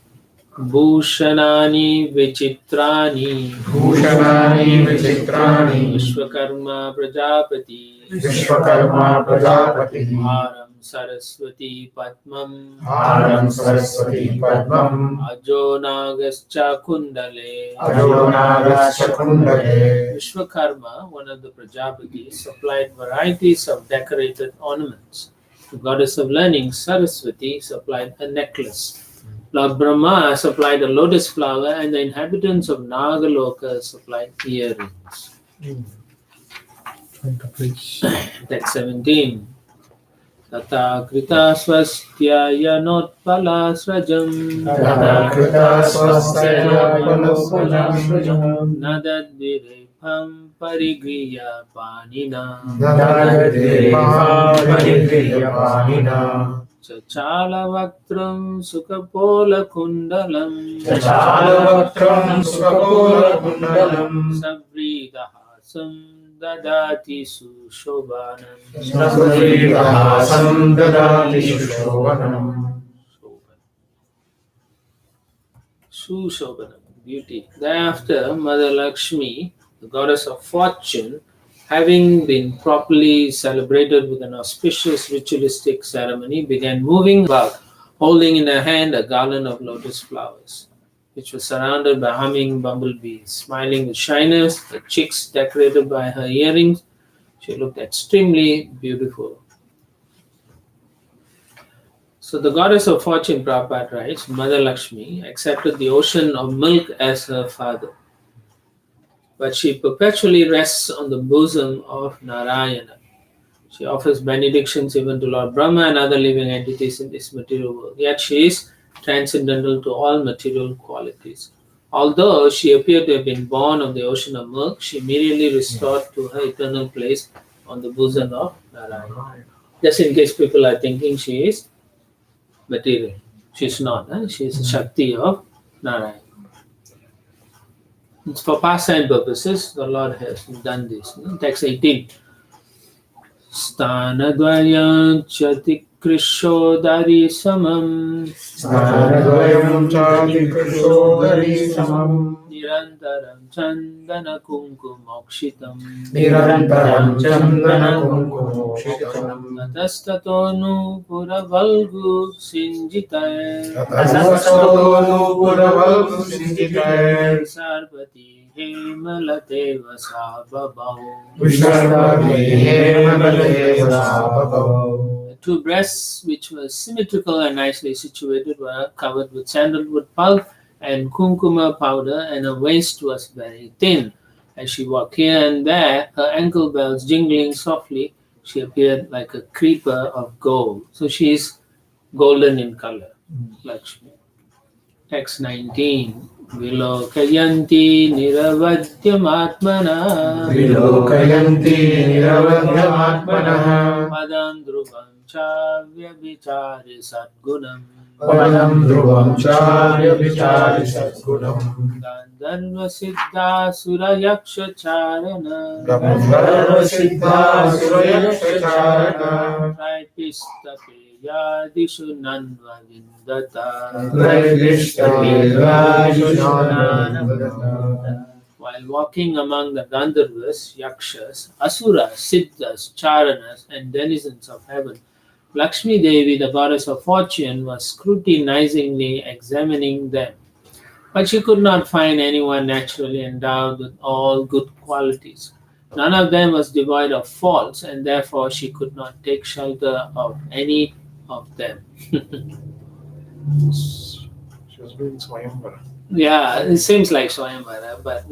Bhushanani Vichitrani Bhushanani Vichitrani Vishwakarma Prajapati Vishwakarma Prajapati Haram Saraswati Padmam Haram Saraswati Padmam Ajo Nagascha Kundale. Ajonagascha Kundale. Vishwakarma, one of the Prajapatis, supplied varieties of decorated ornaments. The goddess of learning, Saraswati, supplied a necklace. Lord Brahma supplied a lotus flower, and the inhabitants of Nagaloka supplied earrings. Text 17. Tata krita swastya yanotpala srajam Tata krita swastya yanotpala nadad virepam parigriya panina Nadadevah parigriya panina Chachala vaktram sukapola kundalam Chachalavakram sukapola kundalam Sabridahasam dadati sushobhanam Nasudrivahasam dadati sushovanam. Sushobhanam, beauty. Thereafter, Mother Lakshmi, the goddess of fortune, having been properly celebrated with an auspicious ritualistic ceremony, began moving about, holding in her hand a garland of lotus flowers, which was surrounded by humming bumblebees. Smiling with shyness, the cheeks decorated by her earrings, she looked extremely beautiful. So the goddess of fortune, Prabhupada writes, Mother Lakshmi accepted the ocean of milk as her father, but she perpetually rests on the bosom of Narayana. She offers benedictions even to Lord Brahma and other living entities in this material world. Yet she is transcendental to all material qualities. Although she appeared to have been born of the ocean of milk, she immediately restored to her eternal place on the bosom of Narayana. Just in case people are thinking she is material. She's not. She is the Shakti of Narayana. It's for pastime purposes, the Lord has done this. Text 18. Sthanadvayam chati krishodari samam Snanadvayam chati krishodari samam Nirantaram chandana kunkumokshitam Nirantaram chandana kunkumokshitam Tatastatonu puravalgu sinjitay Tasasatonu puravalgu sinjitay Sarvati hemalate vasabhav Visharvati hemalate vasabhav. The two breasts, which were symmetrical and nicely situated, were covered with sandalwood pulp and kunkuma powder, and her waist was very thin. As she walked here and there, her ankle bells jingling softly, she appeared like a creeper of gold. So she is golden in color, Lakshmi. Text 19. Vilokayanti niravadyamatmana Vilokayanti niravadyamatmanah Padam dhruvam cha vyabhichari sadgunam Padam dhruvam charya vichari sadgunam Gandharva siddha sura yaksha charana Gandharva siddha surayaksha charana Traipista peyadishu nanva vindata While walking among the Gandharvas, Yakshas, Asuras, Siddhas, Charanas, and denizens of heaven, Lakshmi Devi, the goddess of fortune, was scrutinizingly examining them. But she could not find anyone naturally endowed with all good qualities. None of them was devoid of faults, and therefore she could not take shelter of any of them. She was doing Swayamvara. Yeah, it seems like Swayamvara, but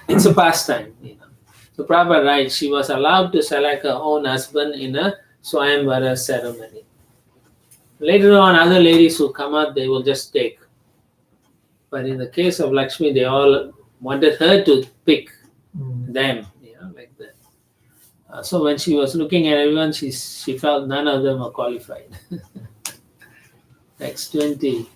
it's a pastime. So Prabhupada writes, she was allowed to select her own husband in a Swayamvara ceremony. Later on, other ladies who come up, they will just take. But in the case of Lakshmi, they all wanted her to pick them, like that. So when she was looking at everyone, she felt none of them are qualified. Next 20.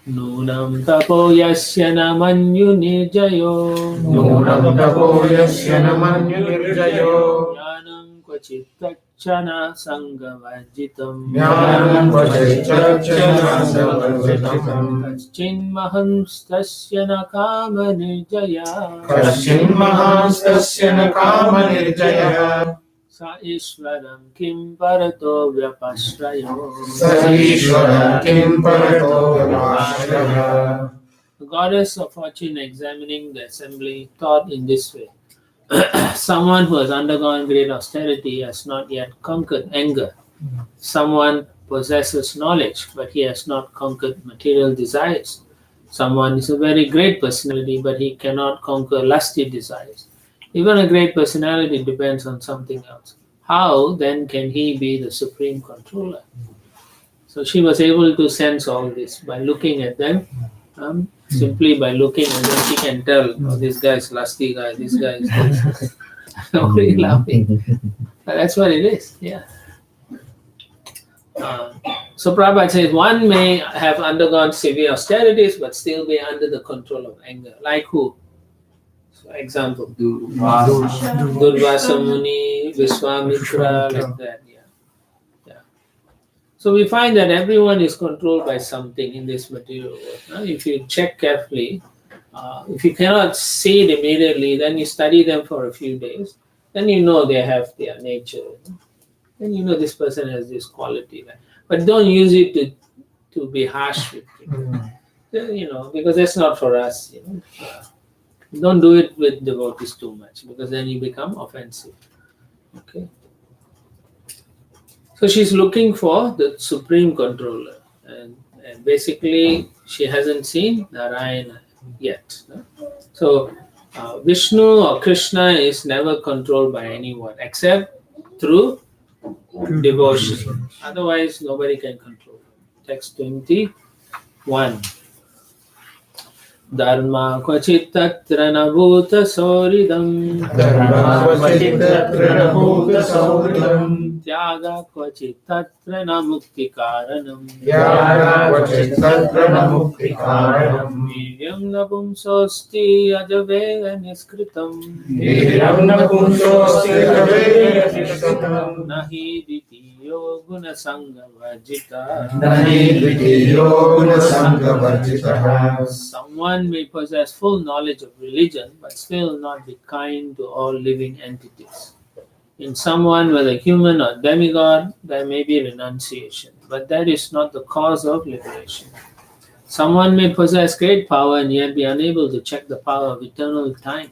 Nunam tapo yasya namanyu nirjayo. Nunam tapo yasya namanyu nirjayo. Jnanam kvachit tachana sangavajitam. Jnanam kvachit tachana sangavajitam. Kaschin mahanstasya nakama nirjaya. Kaschin mahanstasya nakama nirjaya. Sa ishvaram kim parato vyapashrayo. Sa ishvaram kim parato vyapashraya. The goddess of fortune, examining the assembly, thought in this way. Someone who has undergone great austerity has not yet conquered anger. Someone possesses knowledge, but he has not conquered material desires. Someone is a very great personality, but he cannot conquer lusty desires. Even a great personality depends on something else. How then can he be the supreme controller? So she was able to sense all this by looking at them. Simply by looking, and then she can tell, oh, this guy is lusty guy, this guy is this. Nobody laughing. But that's what it is, yeah. So Prabhupada says one may have undergone severe austerities but still be under the control of anger. Like who? So example, Durvasa Muni, Vishwamitra, like that, yeah. So we find that everyone is controlled by something in this material world. If you check carefully, if you cannot see it immediately, then you study them for a few days, then you know they have their nature. Then you know this person has this quality. But don't use it to be harsh with people. Because that's not for us. Don't do it with devotees too much, because then you become offensive. Okay. So she's looking for the supreme controller, and basically she hasn't seen Narayana yet. So Vishnu or Krishna is never controlled by anyone except through devotion. Otherwise, nobody can control him. Text 21. Dharma kvachit tatra na bhuta sauridam. Dharma kvachit tatra na bhuta sauridam. Tyaga kvachit tatra na mukti karanam. Tyaga kvachit tatra na mukti karanam. Viryam na pumsosti ajavega niskritam. Viryam na pumsosti ajavega niskritam. Nahi ditiyo guna sangha vajita. Nahi ditiyo guna sangha vajita. Someone may possess full knowledge of religion but still not be kind to all living entities. In someone, whether human or demigod, there may be renunciation, but that is not the cause of liberation. Someone may possess great power and yet be unable to check the power of eternal time.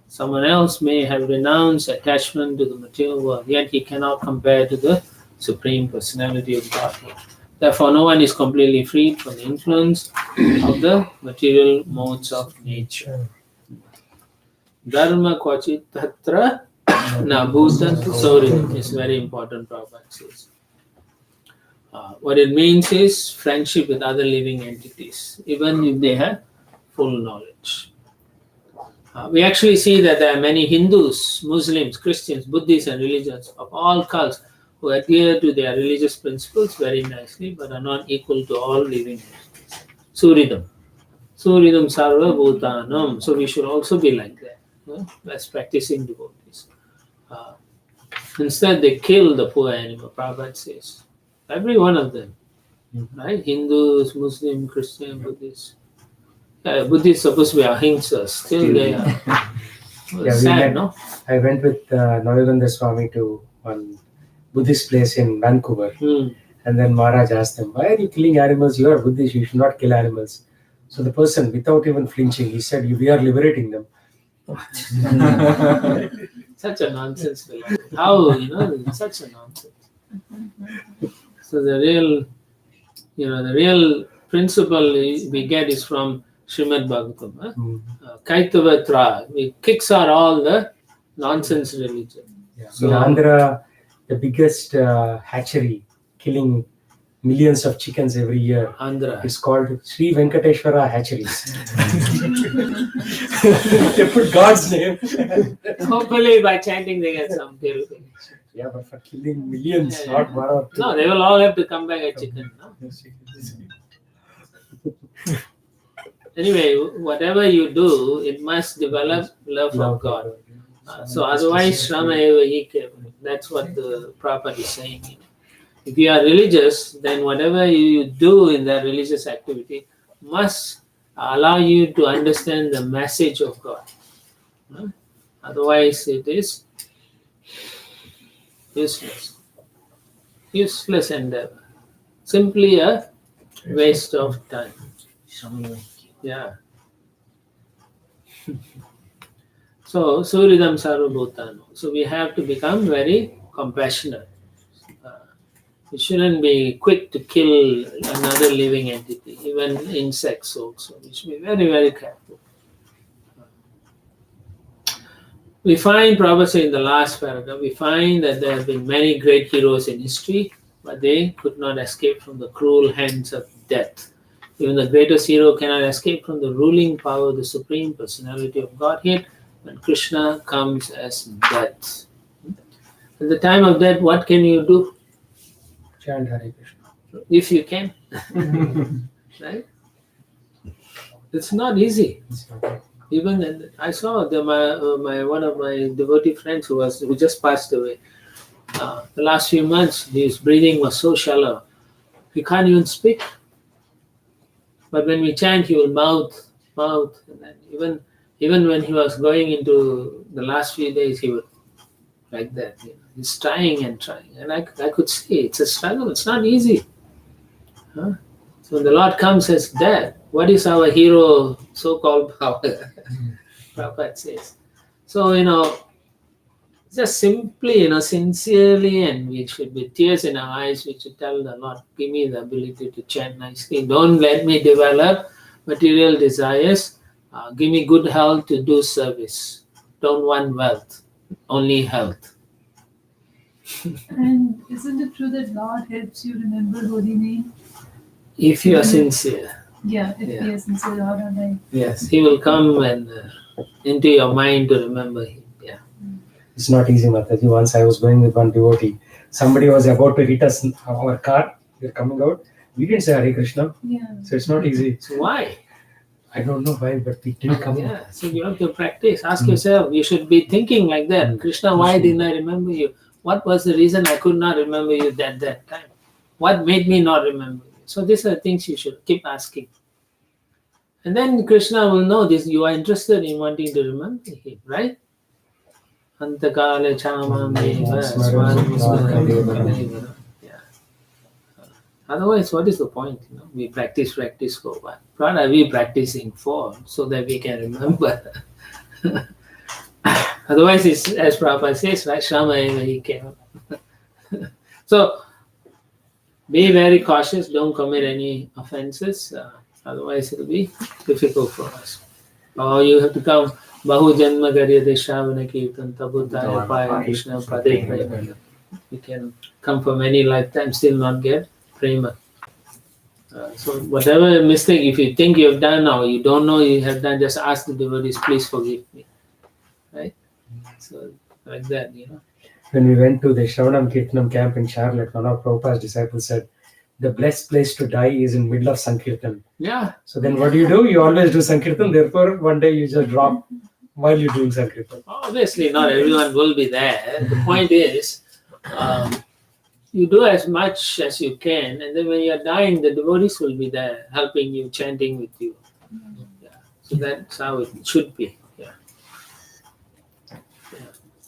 Someone else may have renounced attachment to the material world, yet he cannot compare to the Supreme Personality of Godhead. Therefore, no one is completely freed from the influence of the material modes of nature. Dharma kvachit tatra na bhuta sauridam is very important, Prabhupada says. What it means is friendship with other living entities, even if they have full knowledge. We actually see that there are many Hindus, Muslims, Christians, Buddhists, and religions of all cults who adhere to their religious principles very nicely but are not equal to all living entities. Suridam. Suridam sarva bhutanam. So we should also be like that, as practicing devotees. Instead, they kill the poor animal, Prabhupada says. Every one of them. Right? Hindus, Muslim, Christian, Buddhists. Buddhists are supposed to be ahimsa. Still they are. Sad, no? I went with Navagandha Swami to one Buddhist place in Vancouver. And then Maharaj asked them, why are you killing animals? You are Buddhist, you should not kill animals. So the person, without even flinching, he said, we are liberating them. Such a nonsense philosophy. How, such a nonsense. So the real principle we get is from Srimad Bhagavatam. Kaitavatra, it kicks out all the nonsense religion. Yeah. So- In Andhra, the biggest hatchery killing millions of chickens every year Andhra. is called Sri Venkateshwara Hatcheries. They put God's name. Hopefully by chanting they get some purification. Yeah, but for killing millions, Yeah. not one or two. No, they will all have to come back a chicken. No? Anyway, whatever you do, it must develop love of God. So otherwise, Shrama eva hi kevalam. That's what the Prabhupada is saying. You know. If you are religious, then whatever you do in that religious activity must allow you to understand the message of God. Huh? Otherwise, it is useless. Useless endeavor. Simply a waste of time. Yeah. So, Suridam Sarvabhutano. So we have to become very compassionate. We shouldn't be quick to kill another living entity, even insects also. We should be very, very careful. We find, Prabhupada in the last paragraph, we find that there have been many great heroes in history, but they could not escape from the cruel hands of death. Even the greatest hero cannot escape from the ruling power of the Supreme Personality of Godhead when Krishna comes as death. At the time of death, what can you do? Chant Hare Krishna. If you can. Right? It's not easy. Even I saw my one of my devotee friends who just passed away. The last few months, his breathing was so shallow, he can't even speak. But when we chant, he will mouth, and then even when he was going into the last few days, he would like that. You know, he's trying and trying, and I could see it's a struggle. It's not easy. Huh? So when the Lord comes as death, what is our hero so-called power? Prabhupada says. So, just simply, sincerely, and we should with tears in our eyes, we should tell the Lord, give me the ability to chant nicely. Don't let me develop material desires. Give me good health to do service. Don't want wealth, only health. And isn't it true that Lord helps you remember holy name? If you are sincere. Yeah, if Yeah. he is sincere, Lord, and I. Yes, He will come and into your mind to remember Him. Yeah. It's not easy, Mataji. Once I was going with one devotee. Somebody was about to hit us, our car. We're coming out. We didn't say Hare Krishna. Yeah. So it's not easy. So why? I don't know why, but we didn't come out. Yeah, so you have to practice. Ask yourself, you should be thinking like that. Krishna, why didn't I remember you? What was the reason I could not remember you at that time? What made me not remember you? So these are things you should keep asking. And then Krishna will know this. You are interested in wanting to remember him, right? Antakale chamameva swaramudeva. Yeah. Otherwise, what is the point? We practice for what? What are we practicing for? So that we can remember. Otherwise, it's as Prabhupada says, right? Shama eva hi kevalam. So, be very cautious. Don't commit any offenses. Otherwise, it will be difficult for us. Or you have to come. Bahu janma karyate shravana kirtan tabutaya paya Krishna pade prema. You can come for many lifetimes, still not get prema. So whatever mistake, if you think you have done or you don't know you have done, just ask the devotees, please forgive me. Right? So like that, When we went to the Shravanam Kirtanam camp in Charlotte, one of Prabhupada's disciples said, the blessed place to die is in middle of Sankirtan. Yeah. So then what do? You always do Sankirtan, therefore one day you just drop while you're doing Sankirtan. Obviously, not everyone will be there. The point is, you do as much as you can, and then when you're dying, the devotees will be there helping you, chanting with you. Yeah. So that's how it should be. Yeah.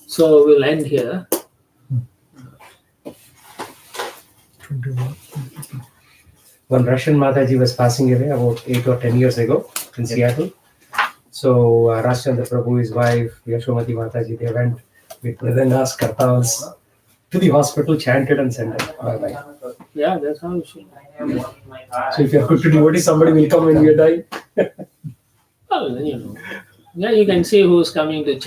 So we'll end here. One Russian Mataji was passing away about 8 or 10 years ago in Seattle. So Rajchandra Prabhu, his wife, Yashomati Mataji, they went with Mridangas, Kartals to the hospital, chanted and sent them. Bye-bye. Yeah, that's how it should be. So if you're good to devotee, somebody will come when you're dying. Well, yeah, you can see who's coming to